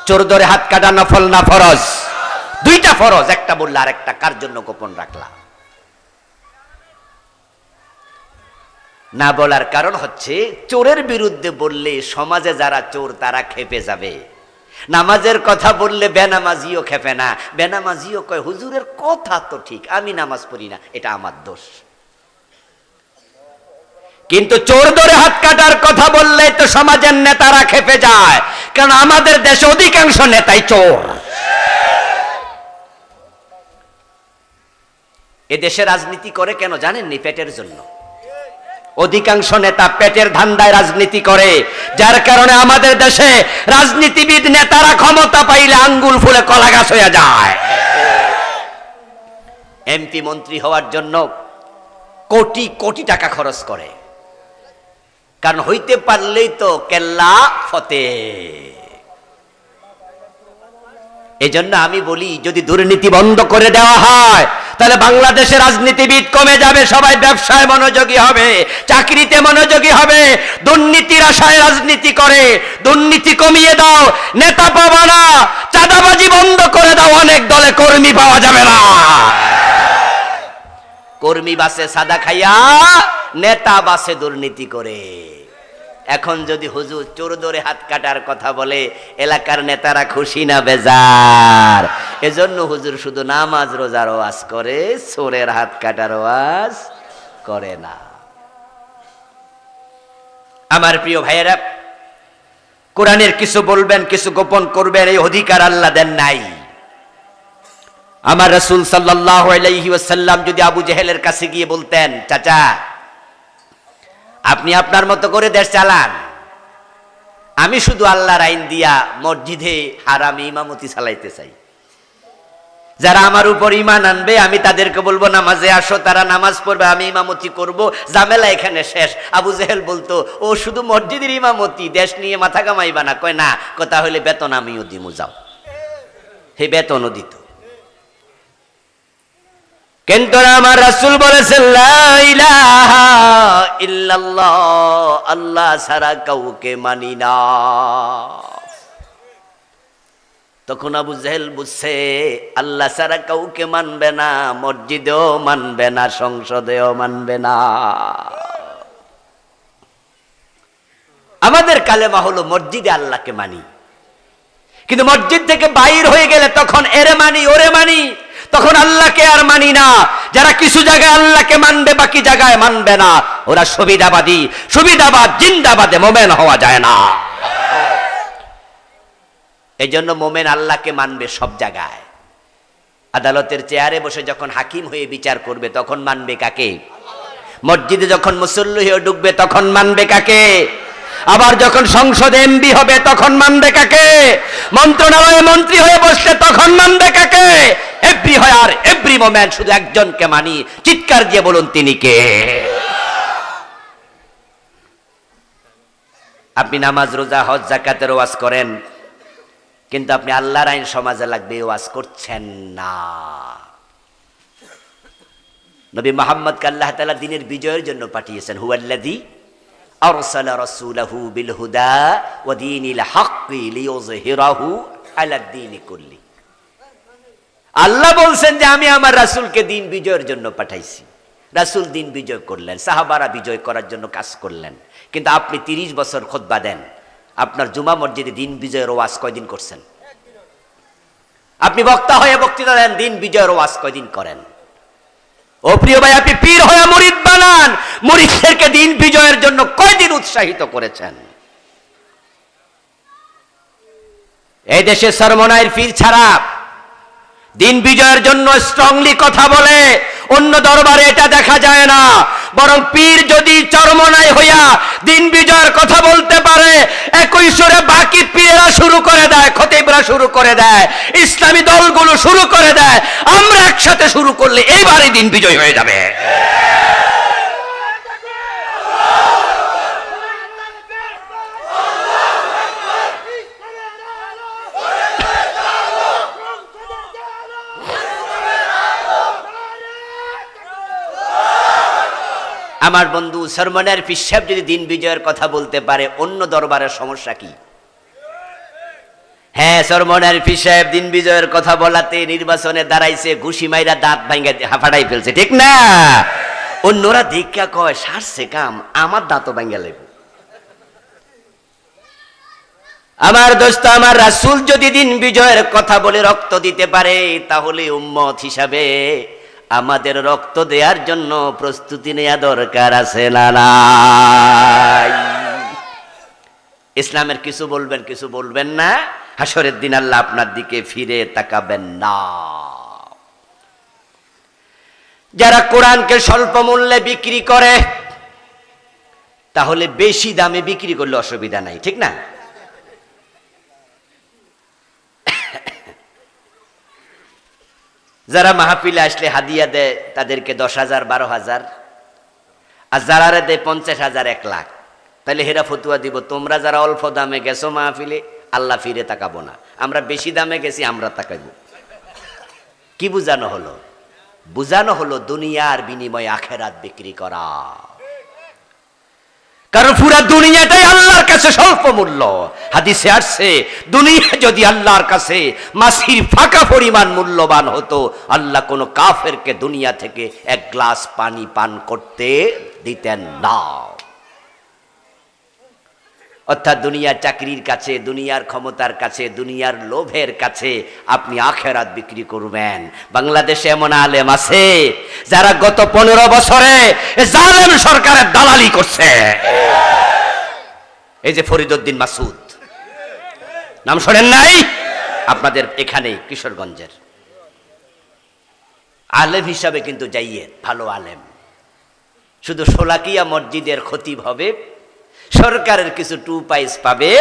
চোর ধরে হাত কাটা নফল না ফরজ? দুইটা ফরজ, একটা বললে আরেকটা কার জন্য গোপন রাখলা? না বলার কারণ হচ্ছে, চোরের বিরুদ্ধে বললে সমাজে যারা চোর তারা খেপে যাবে। নামাজের কথা বললে বেনামাজিও খেপে না, বেনামাজিও কয় হুজুরের কথা তো ঠিক, আমি নামাজ পড়ি না, এটা আমার দোষ। কিন্তু চোর ধরে হাত কাটার কথা বললে তো সমাজের নেতারা খেপে যায়, কারণ আমাদের দেশে অধিকাংশ নেতাই চোর। এ দেশে রাজনীতি করে কেন জানেননি? পেটের জন্য। অধিকাংশ নেতা পেটের ধান্দায় রাজনীতি করে, যার কারণে আমাদের দেশে রাজনীতিবিদ নেতারা ক্ষমতা পাইলে আঙ্গুল ফুলে কলা গাছ হয়ে যায়। এমপি মন্ত্রী হওয়ার জন্য কোটি কোটি টাকা খরচ করে, কারণ হইতে পারলেই তো কেল্লা ফতে। এজন্য আমি বলি, যদি দুর্নীতি বন্ধ করে দেওয়া হয় তাহলে বাংলাদেশের রাজনীতিবিদ কমে যাবে, সবাই ব্যবসায় মনোযোগী হবে, চাকরিতে মনোযোগী হবে। দুর্নীতির আশায় রাজনীতি করে, দুর্নীতি কমিয়ে দাও, নেতা পাবা না। চাঁদাবাজি বন্ধ করে দাও, অনেক দলে কর্মী পাওয়া যাবে না। কর্মী বাসে সাদা খাইয়া, নেতা বাসে দুর্নীতি করে। এখন যদি হুজুর চোর ধরে হাত কাটার কথা বলে, এলাকার নেতারা খুশি না বেজার? এজন্য হুজুর শুধু নামাজ রোজার ওয়াজ করে, চোরের হাত কাটার ওয়াজ করে না। আমার প্রিয় ভাইয়েরা, কোরআনের কিছু বলবেন, কিছু গোপন করবেন, এই অধিকার আল্লাহ দেন নাই। আমার রাসূল সাল্লাল্লাহু আলাইহি ওয়াসাল্লাম যদি আবু জেহেলের কাছে গিয়ে বলতেন, চাচা আপনি আপনার মতো করে দেশ চালান, আমি শুধু আল্লাহর আইন দিয়া মসজিদে হারামে ইমামতি চালাইতে চাই, যারা আমার উপর ঈমান আনবে আমি তাদেরকে বলবো নামাজে আসো, তারা নামাজ পড়বে, আমি ইমামতি করব, ঝামেলা এখানে শেষ। আবু জেহেল বলতো, ও শুধু মসজিদের ইমামতি, দেশ নিয়ে মাথা কামাইবা না। কয় না, কথা হলে বেতন আমিও দিমু, যাও। হে বেতনও দিত। কিন্তু আমার রাসূল বলেছেন লা ইলাহা ইল্লাল্লাহ, আল্লাহ ছাড়া কাউকে মানি না। তখন আবু জেহেল বুঝছে আল্লাহ ছাড়া কাউকে মানবে না, মসজিদেও মানবে না, সংসদেও মানবে না। আমাদের কালেমা হলো মসজিদে আল্লাহকে মানি, কিন্তু মসজিদ থেকে বাইর হয়ে গেলে তখন এরে মানি ওরে মানি, তখন আল্লাহকে আর মানি না। যারা কিছু জায়গায় আল্লাহকে মানবে বাকি জায়গায় মানবে না, ওরা সুবিধাবাদী। সুবিধাবাদ জিন্দাবাদে মোমেন হওয়া যায় না। এই জন্য মোমেন আল্লাহকে মানবে সব জায়গায়। আদালতের চেয়ারে বসে যখন হাকিম হয়ে বিচার করবে তখন মানবে কাকে? মসজিদে যখন মুসল্লি হয়ে ঢুকবে তখন মানবে কাকে? আবার যখন সংসদে এমপি হবে তখন মানবে কাকে? মন্ত্রণালয়ে মন্ত্রী হয়ে বসলে তখন মানবে কাকে? এভরি হয় আর এভরি মোমেন্ট শুধু একজনকে মানি। চিৎকার দিয়ে বলুন তিনি কে? আপনি নামাজ রোজা হজ যাকাতের ওয়াজ করেন, কিন্তু আপনি আল্লাহর আইন সমাজে লাগবে ওয়াজ করছেন না। নবী মুহাম্মদকে আল্লাহ তাআলা দ্বীনের বিজয়ের জন্য পাঠিয়েছেন। হুয়াল্লাযী আরসালা রাসূলাহু বিল হুদা ওয়া দীনিল হাক্কি লিইয়ুযহিরাহু আলাদ দীনি কুল্লি। আল্লাহ বলছেন যে আমি আমার রাসূলকে দ্বীন বিজয়ের জন্য পাঠাইছি। রাসূল দ্বীন বিজয় করলেন, সাহাবারা বিজয় করার জন্য কাজ করলেন। কিন্তু আপনি 30 বছর খুতবা দেন, আপনার জুমা মসজিদে দ্বীন বিজয়ের ওয়াজ কয়দিন করছেন? আপনি বক্তা হয়ে বক্তৃতা দেন, দ্বীন বিজয়ের ওয়াজ কয়দিন করেন? ও প্রিয় ভাই, আপনি পীর হয়ে মুরিদ বানান, মুরিদদেরকে দ্বীন বিজয়ের জন্য কয়দিন উৎসাহিত করেছেন? এই দেশে সরমনাইয়ের পীর ছাড়া দ্বীন বিজয়ের জন্য স্ট্রংলি কথা বলে অন্য দরবারে এটা দেখা যায় না। বরং পীর যদি চরমনাই হইয়া দ্বীন বিজয়ের কথা বলতে পারে, একই সুরে বাকি পীরেরা শুরু করে দেয়, খতিবরা শুরু করে দেয়, ইসলামী দলগুলো শুরু করে দেয়। আমরা একসাথে শুরু করলে এবারে দ্বীন বিজয় হয়ে যাবে। আমার বন্ধু সরমনের পীর সাহেব যদি দ্বীন বিজয়ের কথা বলতে পারে, অন্য দরবারের সমস্যা কি? হ্যাঁ, সরমনের পীর সাহেব দ্বীন বিজয়ের কথা বলাতে নির্বাচনে দাঁড়াইছে, ঘুষি মাইরা দাঁত ভাঙা ফাটাই ফেলছে, ঠিক না? অন্যরা দীক্ষা কয় সারছে কাম, আমার দাঁতও ভাঙা লাগবে। আমার দোস্ত, আমার রাসূল যদি দ্বীন বিজয়ের কথা বলে রক্ত দিতে পারে, তাহলে উম্মত হিসাবে আমাদের রক্ত দেওয়ার জন্য প্রস্তুতি নেওয়া দরকার আছে না নাই? ইসলামের কিছু বলবেন, কিছু বলবেন না, হাসরের দিন আল্লাহ আপনার দিকে ফিরে তাকাবেন না। যারা কোরআনকে স্বল্প মূল্যে বিক্রি করে, তাহলে বেশি দামে বিক্রি করলে অসুবিধা নাই, ঠিক না? যারা মাহফিলে আসলে হাদিয়া দেয় তাদেরকে 10,000 12,000, আর যারা দেয় 50,000 1 লাখ, তাহলে হেরা ফতুয়া দিব, তোমরা যারা অল্প দামে গেছো মাহফিলে, আল্লাহ ফিরে তাকাবো না, আমরা বেশি দামে গেছি আমরা তাকাবো। কি বুঝানো হলো? বুঝানো হলো দুনিয়ার বিনিময়ে আখেরাত বিক্রি করা। কারণ পুরা দুনিয়াটাই আল্লাহর কাছে স্বল্প মূল্য। হাদিসে আসছে, দুনিয়া যদি আল্লাহর কাছে মাছির ফাঁকা পরিমাণ মূল্যবান হতো, আল্লাহ কোনো কাফেরকে দুনিয়া থেকে 1 গ্লাস পানি পান করতে দিতেন না। অর্থাৎ দুনিয়ার চাকরির কাছে, দুনিয়ার ক্ষমতার কাছে, দুনিয়ার লোভের কাছে আপনি আখেরাত বিক্রি করবেন। বাংলাদেশে এমন আলেম আছে যারা গত 15 বছরে জালেম সরকারের দালালি করছে। এই যে ফরিদউদ্দিন মাসুদ, নাম শোনেন নাই? আপনাদের এখানে কিশোরগঞ্জের আলেম হিসাবে কিন্তু যাইয়ে ভালো আলেম, শুধু শোলাকিয়া মসজিদের খতিব হবে, সরকারের কিছু 2 পয়সা পাবে,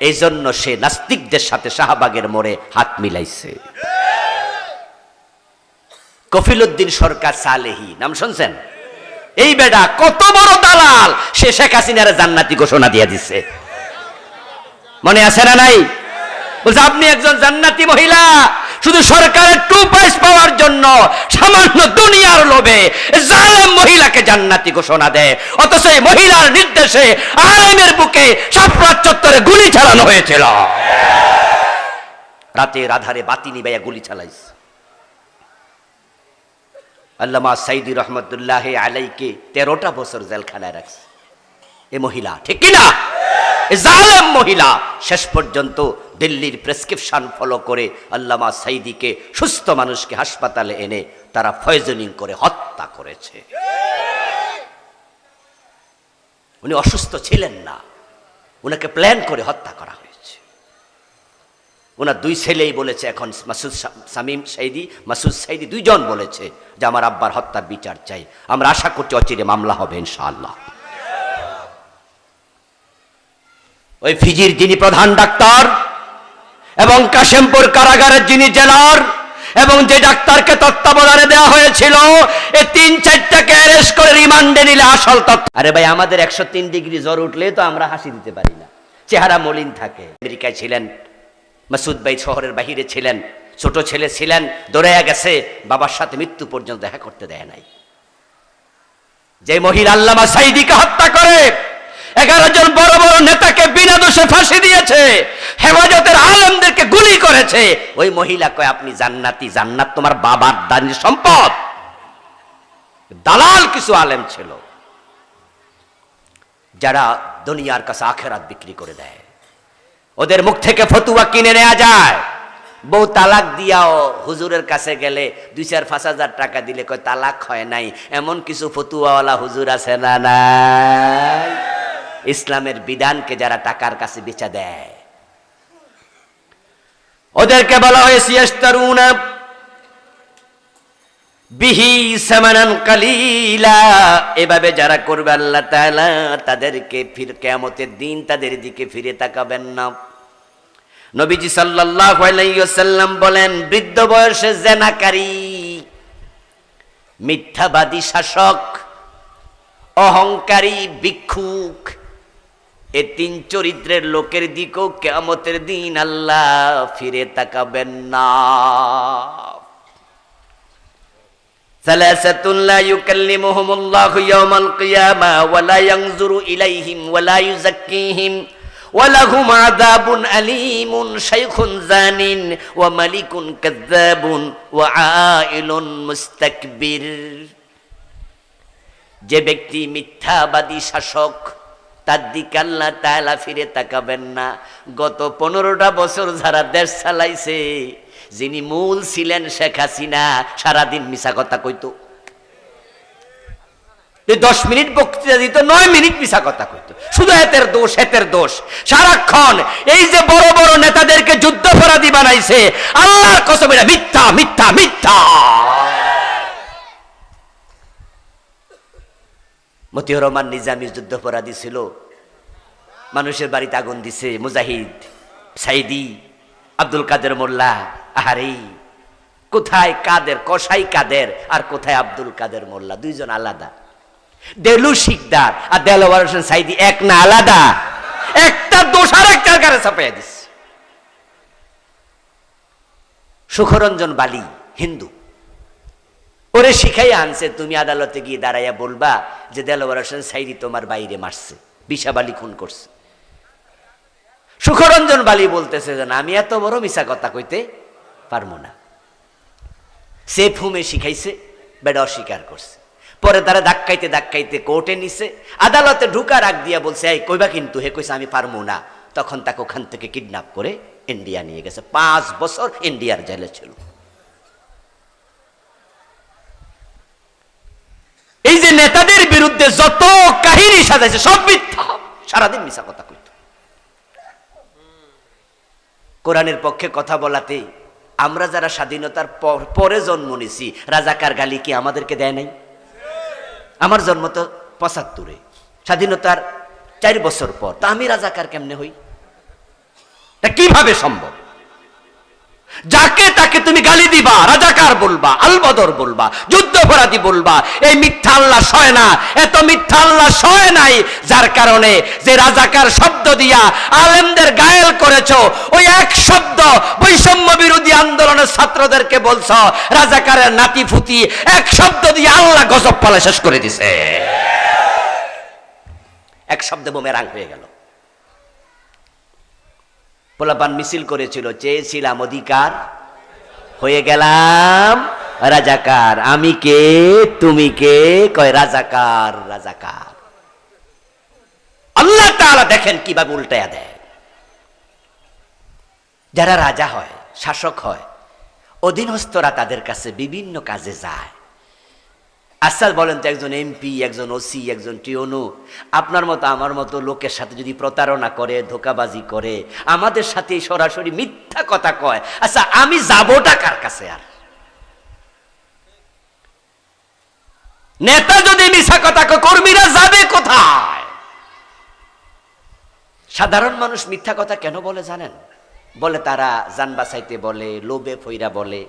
এই জন্য সে নাস্তিকদের সাথে শাহবাগের মোড়ে হাত মিলাইছে। কফিলউদ্দিন সরকার সালেহি, নাম শুনছেন? এই বেটা কত বড় দালাল, সে শেখ হাসিনার জান্নাতি ঘোষণা দিয়ে দিচ্ছে, মনে আছে না নাই? বলছে আপনি একজন জান্নাতি মহিলা, শুধু সরকারের 2 পয়সা পাওয়ার জন্য সামান্য দুনিয়ার লোভে জালেম মহিলাকে জান্নাতি ঘোষণা দেয়, অথচ এই মহিলার নির্দেশে আলেমের বুকে শাপলা চত্বরে গুলি চালানো হয়েছিল। রাতের আধারে বাতি নিবাইয়া গুলি চালাইছে। আল্লামা সাইদি রহমতুল্লাহ আলাইকে 13টা বছর জেলখানায় রাখছে এ মহিলা, ঠিক কিনা? জালেম মহিলা শেষ পর্যন্ত দিল্লির প্রেসক্রিপশন ফলো করে আল্লামা সাইদিকে, সুস্থ মানুষকে হাসপাতালে এনে তারা পয়জনিং করে হত্যা করেছে। উনি অসুস্থ ছিলেন না, উনাকে প্ল্যান করে হত্যা করা হয়েছে। ওনার 2 ছেলেই বলেছে, এখন শামীম সাইদি, মাসুদ সাইদি 2 জন বলেছে যে আমার আব্বার হত্যার বিচার চাই। আমরা আশা করছি অচিরে মামলা হবে ইনশাআল্লাহ। ওই ফিজির যিনি প্রধান ডাক্তার এবং কাশেমপুর কারাগারের যিনি জেলার এবং যে ডাক্তারকে তত্ত্বাবধানে দেওয়া হয়েছিল, এই 3-4টাকে অ্যারেস্ট করে রিমান্ডে নিলে আসল তথ্য। আরে ভাই, আমাদের 103 ডিগ্রি জ্বর উঠলে তো আমরা হাসি দিতে পারি না, চেহারা মলিন থাকে। আমেরিকায় ছিলেন, মাসুদ ভাই শহরের বাহিরে ছিলেন, ছোট ছেলে ছিলেন, দৌড়াইয়া গেছে, বাবার সাথে মৃত্যু পর্যন্ত দেখা করতে দেয় নাই। যে মহিলা আল্লামা সাইদিকে হত্যা করে 11 জন বড় বড় নেতাকে বিনা দোষে ফাঁসি দিয়েছে, হেফাজতের আলেমদেরকে গুলি করেছে, ওই মহিলা কয় আপনি জান্নাতি, জান্নাত তোমার বাবার দানের সম্পদ। দালাল কিছু আলেম ছিল যারা দুনিয়ার কাছে আখেরাত বিক্রি করে দেয়। ওদের মুখ থেকে ফতুয়া কিনে নেওয়া যায়। বউ তালাক দিয়াও হুজুরের কাছে গেলে 2-4-5 হাজার টাকা দিলে কয় তালাক হয় নাই, এমন কিছু ফতুয়াওয়ালা হুজুর আছে না নাই? ইসলামের বিধানকে যারা টাকার কাছে বেচা দেয়, ওদেরকে বলা হয়েছে ইশতারুনা বিহি সামানান কালিলা। এভাবে যারা করবে আল্লাহ তাআলা তাদেরকে কিয়ামতের দিন তাদের দিকে ফিরে তাকাবেন না। নবীজি সাল্লাল্লাহু আলাইহি ওয়াসাল্লাম বলেন, বৃদ্ধ বয়সে জেনাকারী, মিথ্যাবাদী শাসক, অহংকারী ভিক্ষুক, এই 3 চরিত্রের লোকের দিকেও কিয়ামতের দিন আল্লাহ ফিরে তাকাবেন না। সালাসাতুন লা ইউকাল্লিমুহুমুল্লাহু ইয়াওমাল কিয়ামা ওয়া লা ইয়ানজুরু ইলাইহিম ওয়া লা ইউযাক্কিহিম ওয়া লাহুম আযাবুন আলীমুন শাইখুন জানিন ওয়া মালিকুন কাযযাবুন ওয়া আইলুন মুস্তাকবির। যে ব্যক্তি মিথ্যাবাদী শাসক, তার দিকে আল্লাহ তাআলা ফিরে তাকাবেন না। গত 15টা বছর যারা দেশ চালাইছে, যিনি মূল ছিলেন শেখ হাসিনা, সারাদিন মিছা কথা কইতো। 10 মিনিট বক্তৃতা দিত, 9 মিনিট মিছা কথা কইতো। শুধু এতের দোষ, এতের দোষ। সারাক্ষণ এই যে বড় বড় নেতাদেরকে যুদ্ধাপরাধী বানাইছে, আল্লাহর কসম এটা মিথ্যা, মিথ্যা, মিথ্যা। মতিউর রহমান নিজামী যুদ্ধাপরাধী ছিল, মানুষের বাড়িতে আগুন দিছে। মুজাহিদ, সাইদি, আব্দুল কাদের মোল্লা, আহারে কোথায় কাদের, কসাই কাদের আর কোথায় আব্দুল কাদের মোল্লা, 2 জন আলাদা। দেলু শিকদার আর দেলোয়ার হোসেন সাইদি এক না আলাদা? একটা দোষ আর একটার কারে চাপাইয়া দিচ্ছে। সুখরঞ্জন বালি হিন্দু, ওরে শিখাইয়া আনছে, তুমি আদালতে গিয়ে দাঁড়াইয়া বলবা যে দেলোয়ার হোসেন সাইদি তোমার বাইরে মারছে, বিশা বালি খুন করছে। সুখরঞ্জন বালি বলতেছে যে আমি এত বড় মিছা কথা কইতে পারবো না। সে ফুমে শিখাইছে, বেটা অস্বীকার করছে। পরে তারা ধাক্কাইতে ধাক্কাইতে কোর্টে নিছে, আদালতে ঢুকার আগ দিয়া বলছে এই কইবা কিন্তু, হে কইছে আমি পারবো না। তখন তাকে ওখান থেকে কিডন্যাপ করে ইন্ডিয়া নিয়ে গেছে। 5 বছর ইন্ডিয়ার জেলে ছিল। এই যে নেতাদের বিরুদ্ধে যত কাহিনী সাজাইছে সব মিথ্যা, সারাদিন মিছা কথা কইত। কোরআনের পক্ষে কথা বলাতে আমরা যারা স্বাধীনতার পরে জন্ম নিছি, রাজাকার গালি কি আমাদেরকে দেয় নাই? আমার জন্ম তো 75-এ, স্বাধীনতার 4 বছর পর, তা আমি রাজাকার কেমনে হই? তা কিভাবে সম্ভব? যাকে তাকে তুমি গালি দিবা, রাজাকার বলবা, আলবদর বলবা, যুদ্ধাপরাধী বলবা, এই মিথ্যা আল্লাহ সয় না। এত মিথ্যা আল্লাহ সয় নাই, যার কারণে যে রাজাকার শব্দ দিয়া আলেমদের ঘায়েল করেছো, ওই এক শব্দ বৈষম্য বিরোধী আন্দোলনের ছাত্রদেরকে বলছো রাজাকারের নাতি ফুতি, এক শব্দ দিয়ে আল্লাহ গজব পালা শেষ করে দিছে। এক শব্দে বুমেরাং হয়ে গেল। পোলাপান মিছিল করেছিল, চেয়েছিলাম অধিকার, হয়ে গেলাম রাজাকার। আমি কে তুমি কে, কয় রাজাকার রাজাকার। আল্লাহ তাআলা দেখেন কিভাবে উল্টায়া দেয়। যারা রাজা হয়, শাসক হয়, অধীনস্থরা তাদের কাছে বিভিন্ন কাজে যায়। আচ্ছা বলেন তো, একজন এমপি, একজন ওসি, একজন টিওনো আপনার মতো আমার মতো লোকের সাথে যদি প্রতারণা করে, ধোকাবাজি করে, আমাদের সাথে সরাসরি মিথ্যা কথা কয়, আচ্ছা আমি যাবোটা কার কাছে? আর নেতা যদি মিথ্যা কথা কয়, কর্মীরা যাবে কোথায়? সাধারণ মানুষ মিথ্যা কথা কেন বলে জানেন? বলে তারা জান বাঁচাইতে বলে, লোভে ফইরা বলে,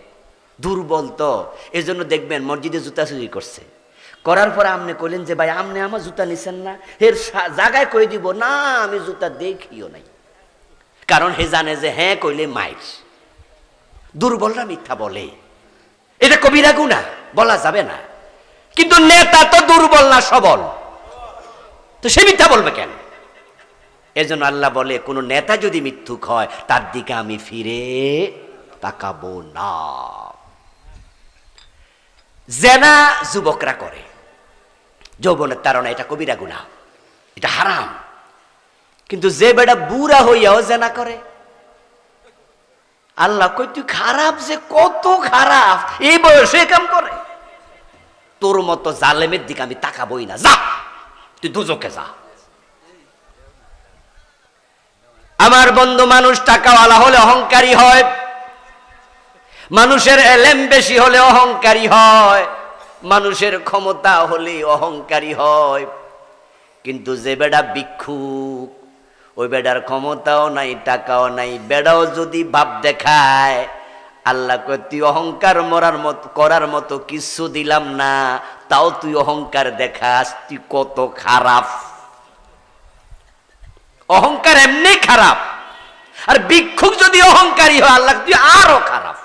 দুর্বল তো। এজন্য দেখবেন মসজিদে জুতা চুরি করছে, করার পরে আপনি কইলেন যে ভাই আপনি আমার জুতা নিছেন না, এর জায়গায় কই দিব না আমি জুতা দেখিও নাই, কারণ হে জানে যে হ্যাঁ কইলে মাইর। দুর্বলরা মিথ্যা বলে, এটা কবিরা গুনাহ, বলা যাবে না। কিন্তু নেতা তো দুর্বল না সবল, তো সে মিথ্যা বলবে কেন? এজন্য আল্লাহ বলে কোন নেতা যদি মিথ্যুক হয় তার দিকে আমি ফিরে তাকাবো না। জেনা যুবকরা করে, যৌবনের তাড়না, এটা কবিরা গুনাহ, এটা হারাম। কিন্তু যে বেটা বুড়া হইয়াও জেনা করে, আল্লাহ কই তুই খারাপ, যে কত খারাপ, এই বয়সে কাম করে, তোর মতো জালেমের দিকে আমি তাকাবই না, যা তুই দুজকে যা। আমার বন্ধু, মানুষ টাকাওয়ালা হলে অহংকারী হয়, মানুষের এলেম বেশি হলে অহংকারী হয়, মানুষের ক্ষমতা হলে অহংকারী হয়। কিন্তু যে বেড়া ভিক্ষুক, ওই বেড়ার ক্ষমতাও নাই, টাকাও নাই, বেড়াও যদি ভাব দেখায়, আল্লাহ কয় তুই অহংকার করার মতো কিছু দিলাম না, তাও তুই অহংকার দেখাস, তুই কত খারাপ। অহংকার এমনি খারাপ, আর ভিক্ষুক যদি অহংকারী হয় আল্লাহ তুই আরো খারাপ।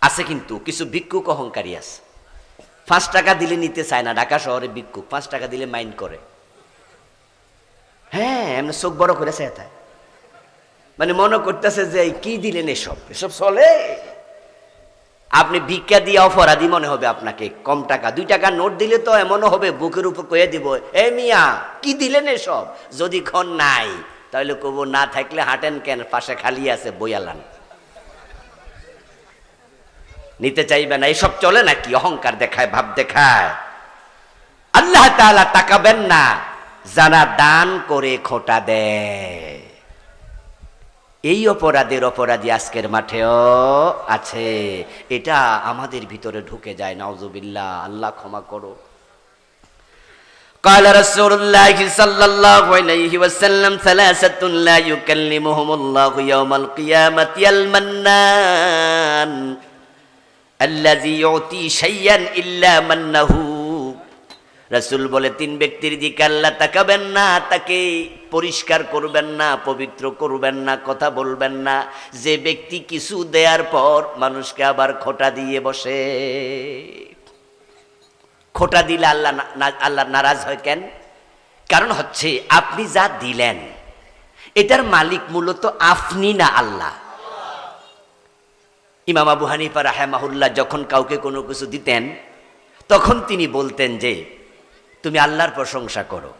আছে কিন্তু কিছু ভিক্ষুক অহংকারী আছে, 5 টাকা দিলে নিতে চায় না। ঢাকা শহরে ভিক্ষুক 5 টাকা দিলে মাইন্ড করে, হ্যাঁ এমনি চোখ বড় করে চেয়ে, মানে মনে করতেছে যে কি দিলেন, এসব এসব চলে। আপনি ভিক্ষা দিয়ে অপরাধী মনে হবে আপনাকে, কম টাকা 2 টাকা নোট দিলে তো এমনও হবে বুকের উপর কয়ে দিব, এ মিয়া কি দিলেন এসব। যদি খন নাই তাহলে কব না থাকলে হাঁটেন কেন, পাশে খালি আছে বইয়ালান, নিতে চাইবে না। এসব চলে নাকি? অহংকার দেখায়, ভাব দেখায়। আল্লাহ তাআলা তাকাবেন না যারা দান করে খোটা দেয়। এই অপরাধী আজকের মাঠেও আছে, এটা আমাদের ভিতরে ঢুকে যায়। নাউজুবিল্লাহ, আল্লাহ ক্ষমা করো। قال رسول الله صلى الله عليه وسلم ثلاثة لا يكلمهم الله يوم القيامة المنان الذي يعطي شيئا إلا منه। রাসূল বলে 3 ব্যক্তির দিকে আল্লাহ তাকাবেন না, তাকে পরিষ্কার করবেন না, পবিত্র করবেন না, কথা বলবেন না। যে ব্যক্তি কিছু দেওয়ার পর মানুষকে আবার খোটা দিয়ে বসে। খোটা দিলে আল্লাহ নারাজ হয় কেন? কারণ হচ্ছে আপনি যা দিলেন এটার মালিক মূলত আপনি না, আল্লাহ। ইমাম আবু হানিফা রাহিমাহুল্লাহ যখন কাউকে কোনো কিছু দিতেন তখন তিনি বলতেন যে তুমি আল্লাহর প্রশংসা করো,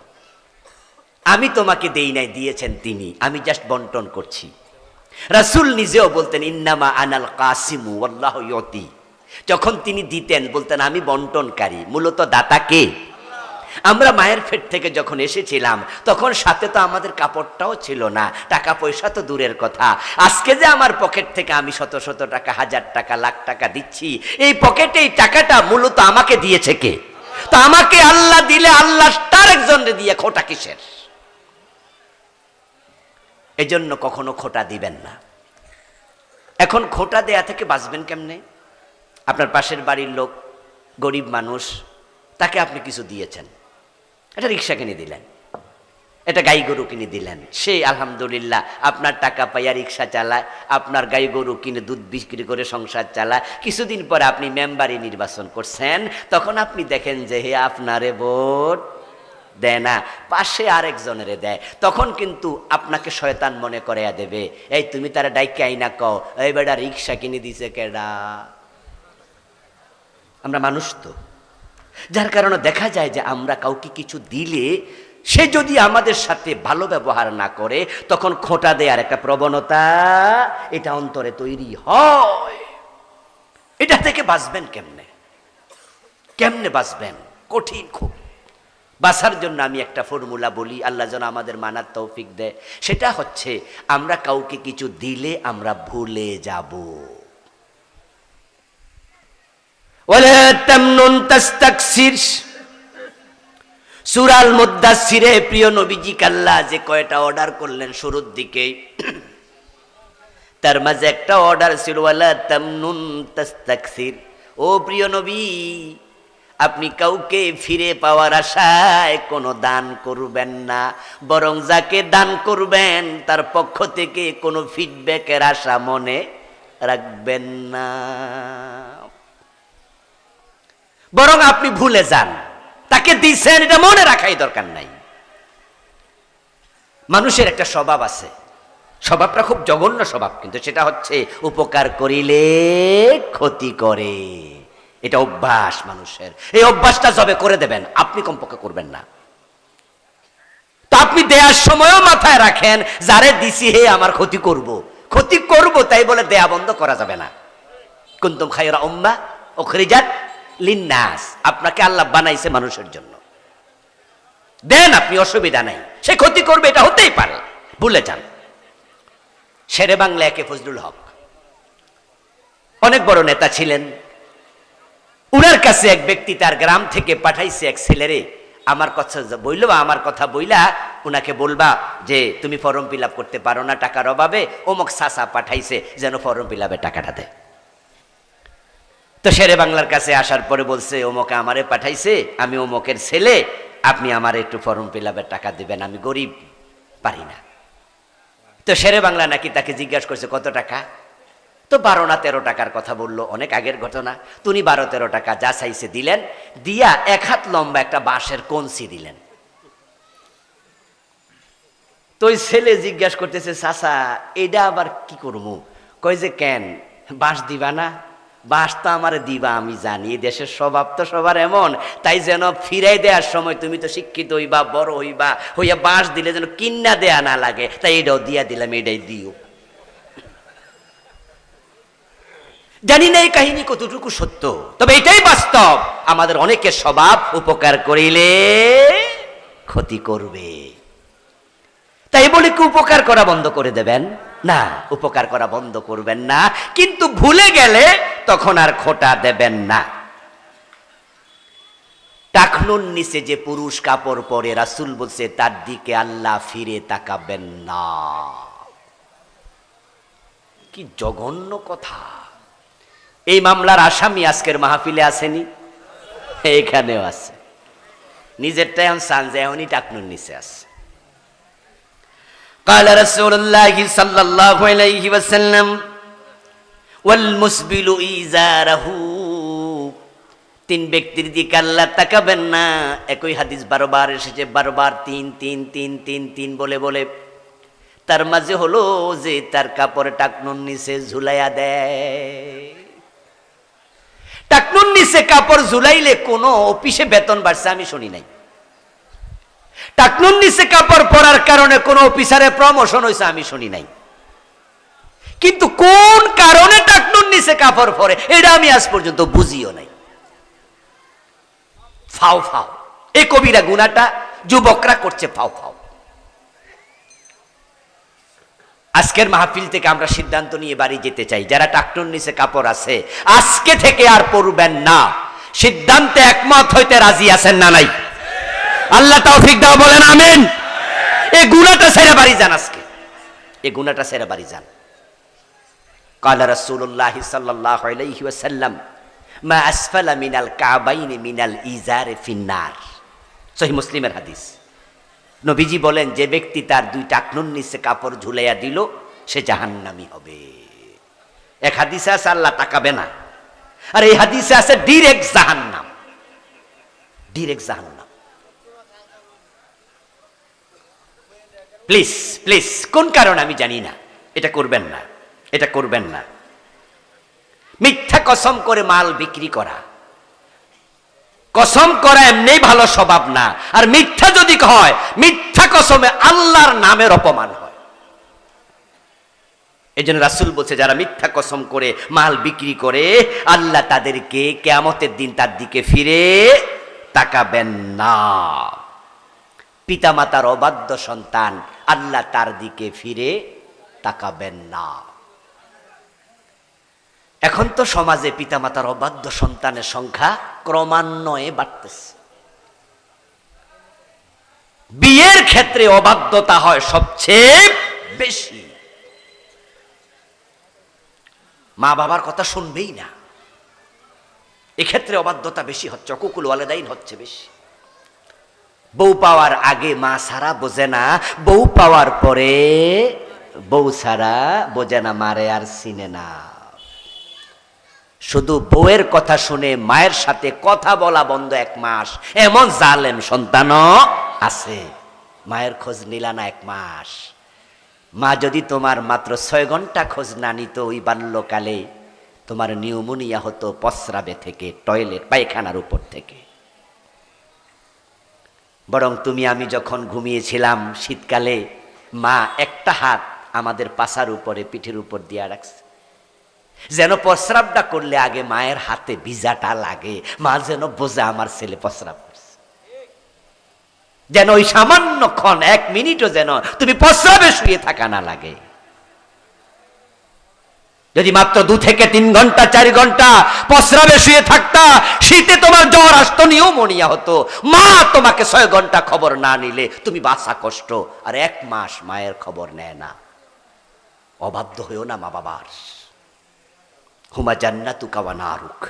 আমি তোমাকে দেই নাই, দিয়েছেন তিনি, আমি জাস্ট বন্টন করছি। রাসূল নিজেও বলতেন ইন্নামা আনাল কাসিমু ওয়াল্লাহু ইউতি। যখন তিনি দিতেন বলতেন আমি বন্টনকারী, মূলত দাতা কে? আমরা মায়ের পেট থেকে যখন এসেছিলাম তখন সাথে তো আমাদের কাপড়টাও ছিল না, টাকা পয়সা তো দূরের কথা। আজকে যে আমার পকেট থেকে আমি শত শত টাকা, 1000 টাকা, লাখ টাকা দিচ্ছি, এই পকেটে এই টাকাটা মূলত আমাকে দিয়েছে কে? তো আমাকে আল্লাহ দিলে আল্লাহ তার একজনকে দিয়ে খোটা কিসের? এজন্য কখনো খোটা দিবেন না। এখন খোঁটা দেয়া থেকে বাঁচবেন কেমনে? আপনার পাশের বাড়ির লোক গরিব মানুষ, তাকে আপনি কিছু দিয়েছেন, একটা রিক্সা কিনে দিলেন, একটা গাই গরু কিনে দিলেন, সে আলহামদুলিল্লাহ আপনার টাকা পাইয়া রিক্সা চালায়, আপনার গাই গরু কিনে দুধ বিক্রি করে সংসার চালায়। কিছুদিন পরে আপনি মেম্বারি নির্বাচন করছেন, তখন আপনি দেখেন যে হে আপনারে ভোট দেয় না, পাশে আরেকজনের দেয়, তখন কিন্তু আপনাকে শয়তান মনে করিয়া দেবে, এই তুমি তারা ডাইকে আইনা কও, এই বেটা রিক্সা কিনে দিছে কেডা? আমরা মানুষ তো, যার কারণে দেখা যায় যে আমরা কাউকে কিছু দিলে সে যদি আমাদের সাথে ভালো ব্যবহার না করে, তখন খোঁটা দেওয়ার একটা প্রবণতা এটা অন্তরে তৈরি হয়। এটা থেকে বাঁচবেন কেমনে? কেমনে বাঁচবেন? কঠিন খুব। বাঁচার জন্য আমি একটা ফর্মুলা বলি, আল্লাহ যেন আমাদের মানার তৌফিক দেয়। সেটা হচ্ছে, আমরা কাউকে কিছু দিলে আমরা ভুলে যাব। ওয়ালা তামনুন তাস্তাকসির, সূরা আল মুদ্দাসসিরে প্রিয় নবীজি আল্লাহ যে কয়টা অর্ডার করলেন শুরুর দিকে, তার মাঝে একটা অর্ডার ছিল ওয়ালা তামনুন তাস্তাকসির। ও প্রিয় নবী, আপনি কাউকে ফিরে পাওয়ার আশায় কোনো দান করবেন না, বরং যাকে দান করবেন তার পক্ষ থেকে কোনো ফিডব্যাকের আশা মনে রাখবেন না, বরং আপনি ভুলে যান, তাকে দিছেন এটা মনে রাখাই দরকার নাই। মানুষের একটা স্বভাব আছে, স্বভাবটা খুব জঘন্য স্বভাব, কিন্তু সেটা হচ্ছে উপকার করিলে ক্ষতি করে। এটা অভ্যাস মানুষের, এই অভ্যাসটা যবে করে দেবেন আপনি কমপক্ষে করবেন না। তো আপনি দেওয়ার সময়ও মাথায় রাখেন, যারে দিছি হে আমার ক্ষতি করব, ক্ষতি করব তাই বলে দেয়া বন্ধ করা যাবে না। কুনতুম খায়রা উম্মাহ উখরিজাত লিন্নাস, আপনাকে আল্লাহ বানাইছে মানুষের জন্য, দেন আপনি, অসুবিধা নাই। সে ক্ষতি করবে এটা হতেই পারে, ভুলে যান। শেরে বাংলা একে ফজলুল হক অনেক বড় নেতা ছিলেন, উনার কাছে এক ব্যক্তি তার গ্রাম থেকে পাঠাইছে এক ছেলেরে, আমার কথা বইল, আমার কথা বইলা উনাকে বলবা যে তুমি ফর্ম ফিল আপ করতে পারো না টাকার অভাবে, অমুক চাচা পাঠাইছে যেন ফর্ম ফিল আপের টাকাটা দেয়। তো শেরে বাংলার কাছে আসার পরে বলছে, অমুকে আমারে পাঠাইছে, আমি অমুকের ছেলে, আপনি আমার একটু ফর্ম ফিল আপের টাকা দিবেন, আমি গরিব, পারি না। তো শেরে বাংলা নাকি তাকে জিজ্ঞাসা করছে কত টাকা, তো 12 না 13 টাকার কথা বললো, অনেক আগের ঘটনা। তো উনি 12-13 টাকা যা চাইছে দিলেন, দিয়া 1 হাত লম্বা একটা বাঁশের কঞ্চি দিলেন। তো ওই ছেলে জিজ্ঞাসা করতেছে, চাচা এটা আবার কি করবো? কই যে কেন বাঁশ দিবা না? বাঁশ তো আমার দিবা, আমি জানি দেশের স্বভাব তো সবার এমন, তাই যেন ফিরাই দেওয়ার সময় তুমি তো শিক্ষিত হইবা, বড় হইবা, হইয়া বাঁশ দিলে যেন কিন্না দেয়া না লাগে, তাই এটাও দিয়া দিলাম, এটাই দিও। জানি না এই কাহিনী কতটুকু সত্য, তবে এটাই বাস্তব। আমাদের অনেকের স্বভাব উপকার করিলে ক্ষতি করবে, তাই বলে কি উপকার করা বন্ধ করে দেবেন? না, উপকার করা বন্ধ করবেন না, কিন্তু ভুলে গেলে তখন আর খোঁটা দেবেন না। টাকনুর নিচে যে পুরুষ কাপড় পরে রাসূল বলছে তার দিকে আল্লাহ ফিরে তাকাবেন না। কি জঘন্য কথা! এই মামলার আসামি আজকের মাহফিলে আসেনি, এখানেও আছে, নিজেরটা এখন সানজে এখনই টাকনুর নিচে আছে। قال رسول الله صلى الله عليه وسلم والمسبل إزاره, 3 ব্যক্তির দিকে আল্লাহ তাকাবেন না। একই হাদিস 12 বার এসেছে, 12 বার 3 3 3 3 3 বলে বলে, তার মাঝে হলো যে তার কাপড় টাকনুর নিচে ঝুলাইয়া দেয়। টাকনুর নিচে কাপড় ঝুলাইলে কোনো অফিসে বেতন বাড়ছে আমি শুনি নাই। টাকনুর নিচে কাপড় পরার কারণে কোন অফিসারের প্রমোশন হয়েছে আমি শুনি নাই। কিন্তু কোন কারণে টাকনুর নিচে কাপড় পরে এটা আমি আজ পর্যন্ত বুঝিও নাই। ফাও ফাও, এই কবিরা গুনাহটা যুবকরা করছে, ফাও ফাও। আজকের মাহফিল থেকে আমরা সিদ্ধান্ত নিয়ে বাড়ি যেতে চাই, যারা টাকনুর নিচে কাপড় আছে আজকে থেকে আর পরবেন না। সিদ্ধান্তে একমত হইতে রাজি আছেন না নাই? আল্লাহ তৌফিক দাও, বলেন আমিন। এই গুনাহটা ছেড়ে বাড়ি যান, আজকে এই গুনাহটা ছেড়ে বাড়ি যান। ক্বালা রাসূলুল্লাহ সাল্লাল্লাহু আলাইহি ওয়াসাল্লাম মা আসফালা মিনাল কাবাইনি মিনাল ইজারি ফিন্নার। সহিহ মুসলিমের হাদিস। নবীজি বলেন, যে ব্যক্তি তার দুই টাকনুর নিচে কাপড় ঝুলাইয়া দিল সে জাহান্নামী হবে। এক হাদিসে আছে আল্লাহ তাকাবে না, আর এই হাদিসে আছে ডিরেক্ট জাহান্নাম, ডিরেক্ট জাহান্নাম। প্লিজ প্লিজ, কোন কারণে আমি জানি না, এটা করবেন না, এটা করবেন না। মিথ্যা কসম করে মাল বিক্রি করা, কসম করা এমনি ভালো স্বভাব না, আর মিথ্যা যদি হয়, মিথ্যা কসমে আল্লাহর নামের অপমান হয়। এই জন্য রাসূল বলছে, যারা মিথ্যা কসম করে মাল বিক্রি করে আল্লাহ তাদেরকে কিয়ামতের দিন তার দিকে ফিরে তাকাবেন না। পিতামাতার অবাধ্য সন্তান, আল্লাহ তার দিকে ফিরে তাকাবেন না। এখন তো সমাজে পিতামাতার অবাধ্য সন্তানের সংখ্যা ক্রমান্বয়ে বাড়তেছে। বিয়ের ক্ষেত্রে অবাধ্যতা হয় সবচেয়ে বেশি। মা বাবার কথা শুনবেই না, এক্ষেত্রে অবাধ্যতা বেশি হচ্ছে, অকুকুল ওয়ালিদাইন হচ্ছে বেশি। বউ পাওয়ার আগে মা সারা বোঝে না, বউ পাওয়ার পরে বউ সারা বোঝে না, মারে আর চিনে না। শুধু বউয়ের কথা শুনে মায়ের সাথে কথা বলা বন্ধ 1 মাস, এমন জালেম সন্তানও আছে। মায়ের খোঁজ নিলা না 1 মাস। মা যদি তোমার মাত্র 6 ঘন্টা খোঁজ না নিত, ওই বাল্যকালে তোমার নিউমোনিয়া হতো প্রস্রাবে থেকে, টয়লেট পায়খানার উপর থেকে। বরং তুমি আমি যখন ঘুমিয়েছিলাম শীতকালে, মা একটা হাত আমাদের পাছার উপরে, পিঠের উপর দিয়া রাখছে, যেন প্রস্রাবটা করলে আগে মায়ের হাতে ভিজাটা লাগে, মা যেন বোঝে আমার ছেলে প্রস্রাব করছে, যেন ওই সামান্য ক্ষণ 1 মিনিটও যেন তুমি প্রস্রাবে শুয়ে থাকা না লাগে। যদি মাত্র 2 থেকে 3 ঘন্টা 4 ঘন্টা প্রস্রাবে শুয়ে থাকতা, শীতে তোমার জ্বর আসতো, নিউমোনিয়া হতো। মা তোমাকে 6 ঘন্টা খবর না নিলে তুমি বাঁচা কষ্ট, আর 1 মাস মায়ের খবর নেয় না। অবাধ্য হয়েও না মা বাবার। হুমা জান্নাতুকা ওয়া নারুক।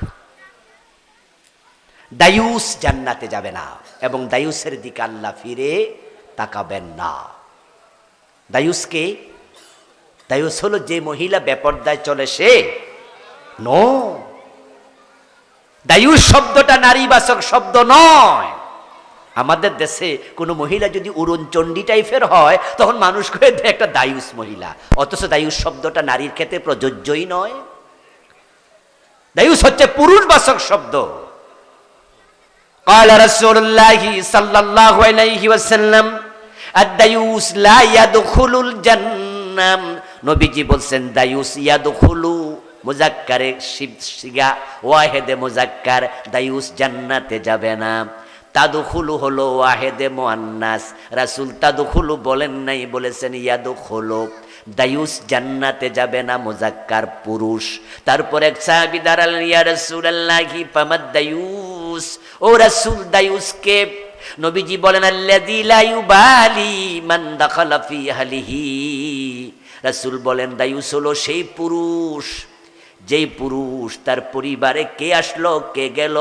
দায়ুস জান্নাতে যাবে না, এবং দায়ুসের দিকে আল্লাহ ফিরে তাকাবেন না। দায়ুসকে, দায়ুস হলো যে মহিলা বেপরদায় চলে সে নো। দায়ুস শব্দটা নারীবাচক শব্দ নয়। আমাদের দেশে কোনো মহিলা যদি উড়নচণ্ডী টাইপের হয়, তখন মানুষ করে দেয় একটা দায়ুস মহিলা, অথচ দায়ুস শব্দটা নারীর ক্ষেত্রে প্রযোজ্যই নয়। দায়ুস হচ্ছে পুরুষবাচক শব্দ। قال رسول الله صلى الله عليه وسلم الديوس لا يدخل الجنة। নবীজি বলছেন, দায়ুস ইয়াদখুলু মুযাক্কারে সিগা, ওয়াহিদে মুযাক্কার, দায়ুস জান্নাতে যাবে না। তাদখুলু হলো ওয়াহিদে মুআন্নাস, রাসূল তাদখুলু বলেন নাই, বলেছেন ইয়াদখুলু। দায়ুস জান্নাতে যাবে না, মুযাক্কার পুরুষ। তারপর এক সাহাবী দাঁড়ালেন, ইয়া রাসূলুল্লাহি ফামাদ দায়ুস, ও রাসূল দায়ুস কে? নবীজি বলেন, আল্লাযী লা ইউবালি মান দাখালা ফি আহলিহি। রাসূল বলেন, দায়ুস হলো সেই পুরুষ, যেই পুরুষ তার পরিবারে কে আসলো কে গেল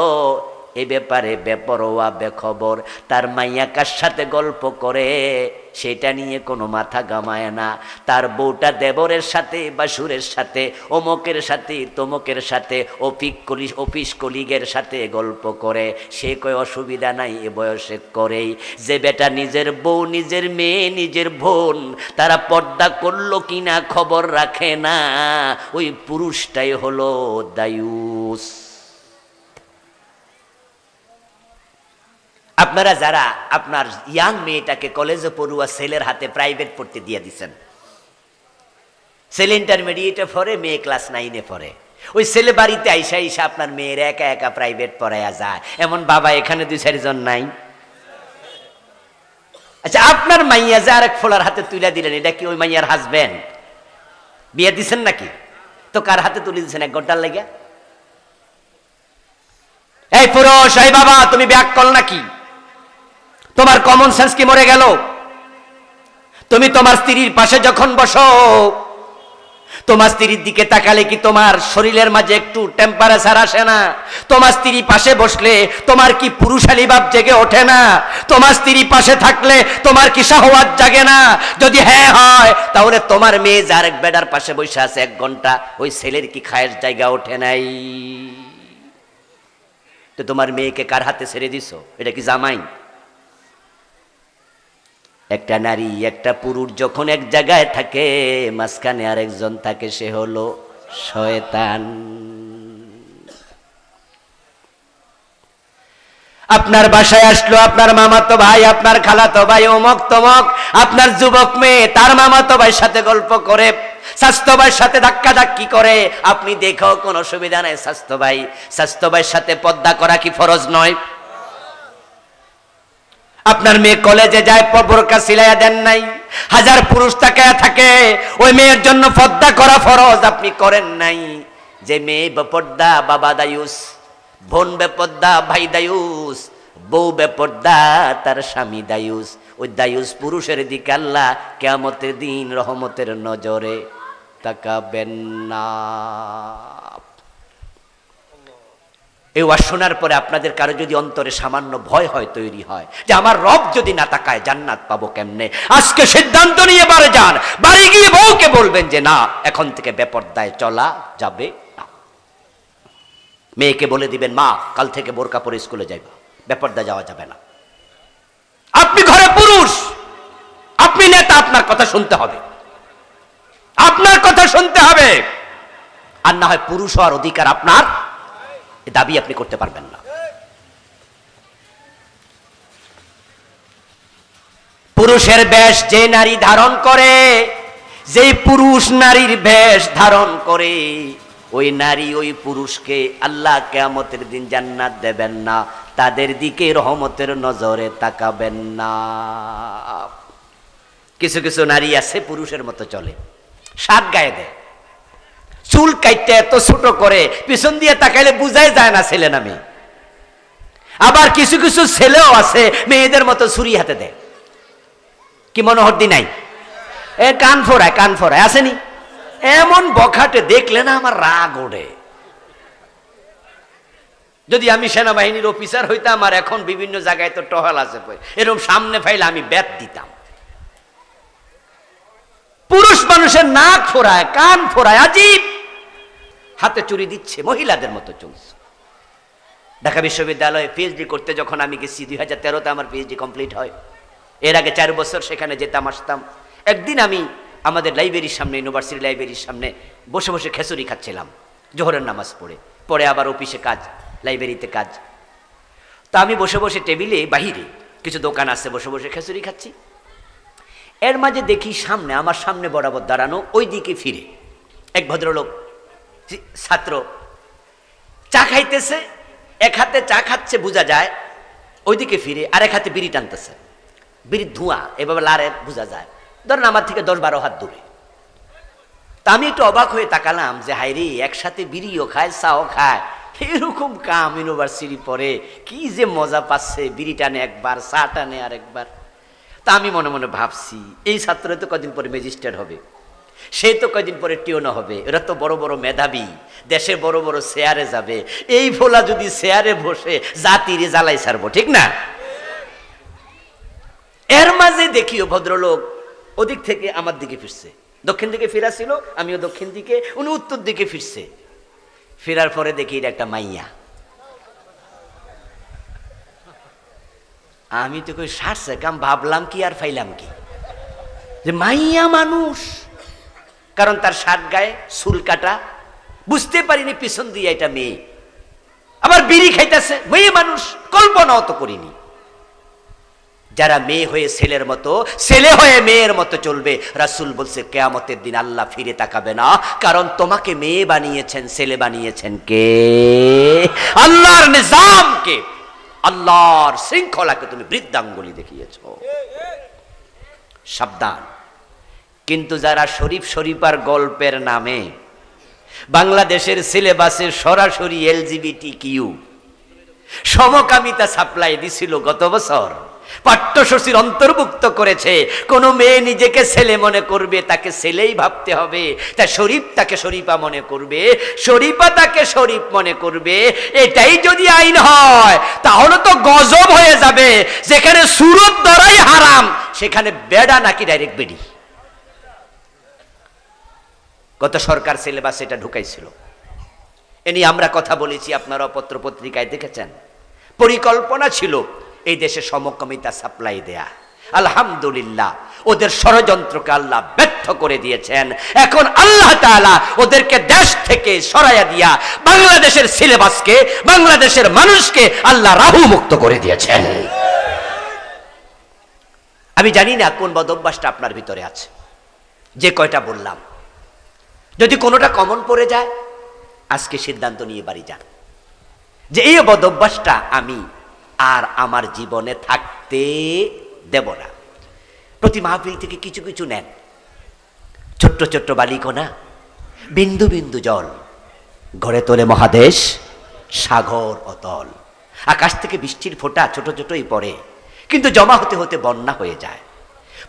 এ ব্যাপারে বেপরোয়া বেখবর। তার মাইয়া কার সাথে গল্প করে সেটা নিয়ে কোনো মাথা ঘামায় না। তার বউটা দেবরের সাথে, বাসুরের সাথে, অমুকের সাথে, তমুকের সাথে, অফিস কলিগের সাথে গল্প করে, সে কয় অসুবিধা নাই, এ বয়সে করেই। যে বেটা নিজের বউ, নিজের মেয়ে, নিজের বোন তারা পর্দা করলো কিনা খবর রাখে না, ওই পুরুষটাই হলো দায়ুস। আপনারা যারা আপনার ইয়াং মেয়েটাকে কলেজে পড়ুয়া ছেলের হাতে প্রাইভেট পড়তে দিয়ে দিচ্ছেন, ছেলে ইন্টারমিডিয়েটে পড়ে, মেয়ে ক্লাস 9-এ পড়ে, ওই ছেলে বাড়িতে আইসা আইসা আপনার মেয়ের একা একা প্রাইভেট পড়াইয়া যায়, এমন বাবা এখানে 2-4 জন নাই? আচ্ছা, আপনার মাইয়া যে আরেক ফোলার হাতে তুলে দিলেন, এটা কি ওই মাইয়ার হাজবেন্ড? বিয়ে দিচ্ছেন নাকি? তো কার হাতে তুলে দিচ্ছেন? 1 ঘন্টার লেগে? এই পুরুষ, এই বাবা, তুমি ব্যাককল নাকি? তোমার কমন সেন্স কি মরে গেল? তুমি তোমার স্ত্রীর পাশে যখন বসো, তোমার স্ত্রীর দিকে তাকালে কি তোমার শরীরের মাঝে একটু টেম্পারেচার আসে না? তোমার স্ত্রী পাশে বসলে তোমার কি পুরুষালী ভাব জেগে ওঠে না? তোমার স্ত্রী পাশে থাকলে তোমার কি শাহওয়াত জাগে না? যদি হ্যাঁ হয়, তাহলে তোমার মেয়ে যার এক বেডার পাশে বসে আছে 1 ঘন্টা, ওই ছেলের কি খায়ের জায়গা ওঠে নাই? তো তোমার মেয়েকে কার হাতে ছেড়ে দিছো? এটা কি জামাই? একটা নারী, একটা পুরুষ যখন এক জায়গায় থাকে, মাঝখানে আরেকজন থাকে, সে হলো শয়তান। আপনার বাসায় আসলো আপনার মামাতো ভাই, আপনার খালাতো ভাই, অমক তমক, আপনার যুবক মেয়ে তার মামাতো ভাইয়ের সাথে গল্প করে, স্বাস্থ্য ভাইয়ের সাথে ধাক্কা ধাক্কি করে। আপনি দেখো কোনো অসুবিধা নাই, স্বাস্থ্য ভাইয়ের সাথে পর্দা করা কি ফরজ নয়? আপনার মেয়ে কলেজে যায়, বোরকা সিলাইয়া দেন নাই, 1000 পুরুষ তাকায়া থাকে, ওই মেয়ের জন্য পর্দা করা ফরজ, আপনি করেন নাই। যে মেয়ে বেপর্দা বাবা দায়ুস, বোন বেপর্দা ভাই দায়ুস, বউ বেপর্দা তার স্বামী দায়ুস। ওই দায়ুস পুরুষের দিকে আল্লাহ কিয়ামতের দিন রহমতের নজরে তাকাবেন না। এই ওয়াজ শোনার পরে আপনাদের কারো যদি অন্তরে সামান্য ভয় হয়, তৈরি হয় যে আমার রব যদি না তাকায় জান্নাত পাবো কেমনে, আজকে সিদ্ধান্ত নিয়ে বাড়ি যান, বাড়ি গিয়ে বউকে বলবেন যে না, এখন থেকে বেপরদায় চলা যাবে না। মেয়েকে বলে দিবেন, মা কাল থেকে বোরকা পরে স্কুলে যাইবা, বেপরদা যাওয়া যাবে না। আপনি ঘরে পুরুষ, আপনি নেতা, আপনার কথা শুনতে হবে, আপনার কথা শুনতে হবে। আর না হয় পুরুষ হওয়ার অধিকার আপনার দাবি আপনি করতে পারবেন না। পুরুষের বেশ যে নারী ধারণ করে, যেই পুরুষ নারীর বেশ ধারণ করে, ওই নারী ওই পুরুষকে আল্লাহ কিয়ামতের দিন জান্নাত দেবেন না, তাদের দিকে রহমতের নজরে তাকাবেন না। কিছু কিছু নারী আছে পুরুষের মতো চলে, শার্ট গায়ে দেয়, চুল কাইটে এত ছোট করে, পিছন দিয়ে তাকাইলে বুঝাই যায় না ছেলে না মেয়ে। আবার কিছু কিছু ছেলেও আছে মেয়েদের মতো ছুরি হাতে দেয়, কি মনোহরদি নাই? এ কান ফোরায় আসেনি? এমন বখাটে দেখলে না আমার রাগ ওঠে। যদি আমি সেনাবাহিনীর অফিসার হইতাম, আর এখন বিভিন্ন জায়গায় তো টহল আছে, এরকম সামনে ফাইলে আমি ব্যাট দিতাম। পুরুষ মানুষের নাক ফোরায়, কান ফোরায়, আজীব হাতে চুরি দিচ্ছে, মহিলাদের মতো চলছে। ঢাকা বিশ্ববিদ্যালয়ে পিএইচডি করতে যখন আমি গেছি, 2013-তে আমার পিএইচডি কমপ্লিট হয়। এর আগে 4 বছর সেখানে যেতাম আসতাম। একদিন আমি আমাদের লাইব্রেরির সামনে, ইউনিভার্সিটি লাইব্রেরির সামনে বসে বসে খেচুরি খাচ্ছিলাম, জোহরের নামাজ পড়ে আবার অফিসে কাজ, লাইব্রেরিতে কাজ। তা আমি বসে বসে টেবিলে বাহিরে কিছু দোকান আছে, বসে বসে খেচুরি খাচ্ছি। এর মাঝে দেখি সামনে, আমার সামনে বরাবর দাঁড়ানো, ওই দিকে ফিরে এক ভদ্রলোক ছাত্র চা খাইতেছে, এক হাতে চা খাচ্ছে বোঝা যায়, ওইদিকে ফিরে আর এক হাতে বিড়ি টানতেছে, বিড়ির ধোঁয়া এভাবে লারে বোঝা যায়, ধরেন আমার থেকে 10-12 হাত দূরে। তা আমি একটু অবাক হয়ে তাকালাম যে হায়রে, একসাথে বিড়িও খায় চাও খায়, এরকম কাম ইউনিভার্সিটি পরে কি যে মজা পাচ্ছে, বিড়ি টানে একবার, চা টানে আর একবার। তা আমি মনে মনে ভাবছি, এই ছাত্র তো কদিন পরে ম্যাজিস্ট্রেট হবে, সে তো কয়দিন পরে টিউনো হবে, এরা তো বড় বড় মেধাবী, দেশে বড় বড় চেয়ারে যাবে। এই ফোলা যদি চেয়ারে বসে জাতিরে জ্বালাই ছাড়বো, ঠিক না? এর মাঝে দেখিও ভদ্রলোক ওদিক থেকে আমার দিকে ফিরছে, দক্ষিণ দিকে ফিরা ছিল, আমিও দক্ষিণ দিকে, উনি উত্তর দিকে ফিরছে। ফেরার পরে দেখি এটা একটা মাইয়া। আমি তো কই সারছে কাম, ভাবলাম কি আর ফাইলাম কি, যে মাইয়া মানুষ, কারণ তার শার্ট গায়ে, চুল কাটা, বুঝতে পারিনি পিছন দিয়ে এটা মেয়ে। আবার বিড়ি খাইতেছে, মেয়ে মানুষ, কল্পনাও তো করিনি। যারা মেয়ে হয়ে ছেলের মতো, ছেলে হয়ে মেয়ের মতো চলবে, রাসূল বলছে কিয়ামতের দিন আল্লাহ ফিরে তাকাবে না, কারণ তোমাকে মেয়ে বানিয়েছেন, ছেলে বানিয়েছেন কে? আল্লাহর নিজামকে, আল্লাহর শৃঙ্খলাকে তুমি বৃদ্ধাঙ্গুলি দেখিয়েছ। সাবধান। কিন্তু যারা শরীফার গল্পের নামে বাংলাদেশের সিলেবাসে সরাসরি LGBTQ সমকামিতা সাপ্লাই দিছিল গত বছর, পাঠ্যসূচির অন্তর্ভুক্ত করেছে। কোনো মেয়ে নিজেকে ছেলে মনে করবে, তাকে ছেলেই ভাবতে হবে। তা শরীফ তাকে শরীফা মনে করবে, শরীফা তাকে শরীফ মনে করবে। এটাই যদি আইন হয় তাহলে তো গজব হয়ে যাবে। যেখানে সুরত ধরাই হারাম, সেখানে বেডা নাকি ডাইরেক্ট বেডি। গত সরকার সিলেবাস এটা ঢুকাইছিল, এ নিয়ে আমরা কথা বলেছি, আপনারা পত্র পত্রিকায় দেখেছেন। পরিকল্পনা ছিল এই দেশে সমকামিতা সাপ্লাই দেয়া। আলহামদুলিল্লাহ ওদের ষড়যন্ত্রকে আল্লাহ ব্যর্থ করে দিয়েছেন। এখন আল্লাহ তাআলা ওদেরকে দেশ থেকে সরাইয়া দিয়া বাংলাদেশের সিলেবাসকে, বাংলাদেশের মানুষকে আল্লাহ রাহু মুক্ত করে দিয়েছেন। আমি জানি না কোন বদভ্যাসটা আপনার ভিতরে আছে। যে কয়টা বললাম, যদি কোনোটা কমন পড়ে যায়, আজকে সিদ্ধান্ত নিয়ে বাড়ি যান যে এই বদভ্যাসটা আমি আর আমার জীবনে থাকতে দেব না। প্রতি মাহফিল থেকে কিছু কিছু নেন, ছোট্ট ছোট্ট বালিকণা, বিন্দু বিন্দু জল গড়ে তোলে মহাদেশ, সাগর অতল। আকাশ থেকে বৃষ্টির ফোঁটা ছোট ছোটই পড়ে, কিন্তু জমা হতে হতে বন্যা হয়ে যায়।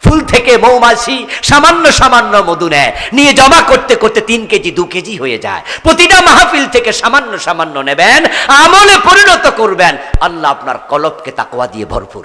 ফুল থেকে মৌমাছি সামান্য সামান্য মধু নেয়, নিয়ে জমা করতে করতে 3 কেজি 2 কেজি হয়ে যায়। প্রতিটা মাহফিল থেকে সামান্য সামান্য নেবেন, আমলে পরিণত করবেন, আল্লাহ আপনার কলবকে তাকওয়া দিয়ে ভরপুর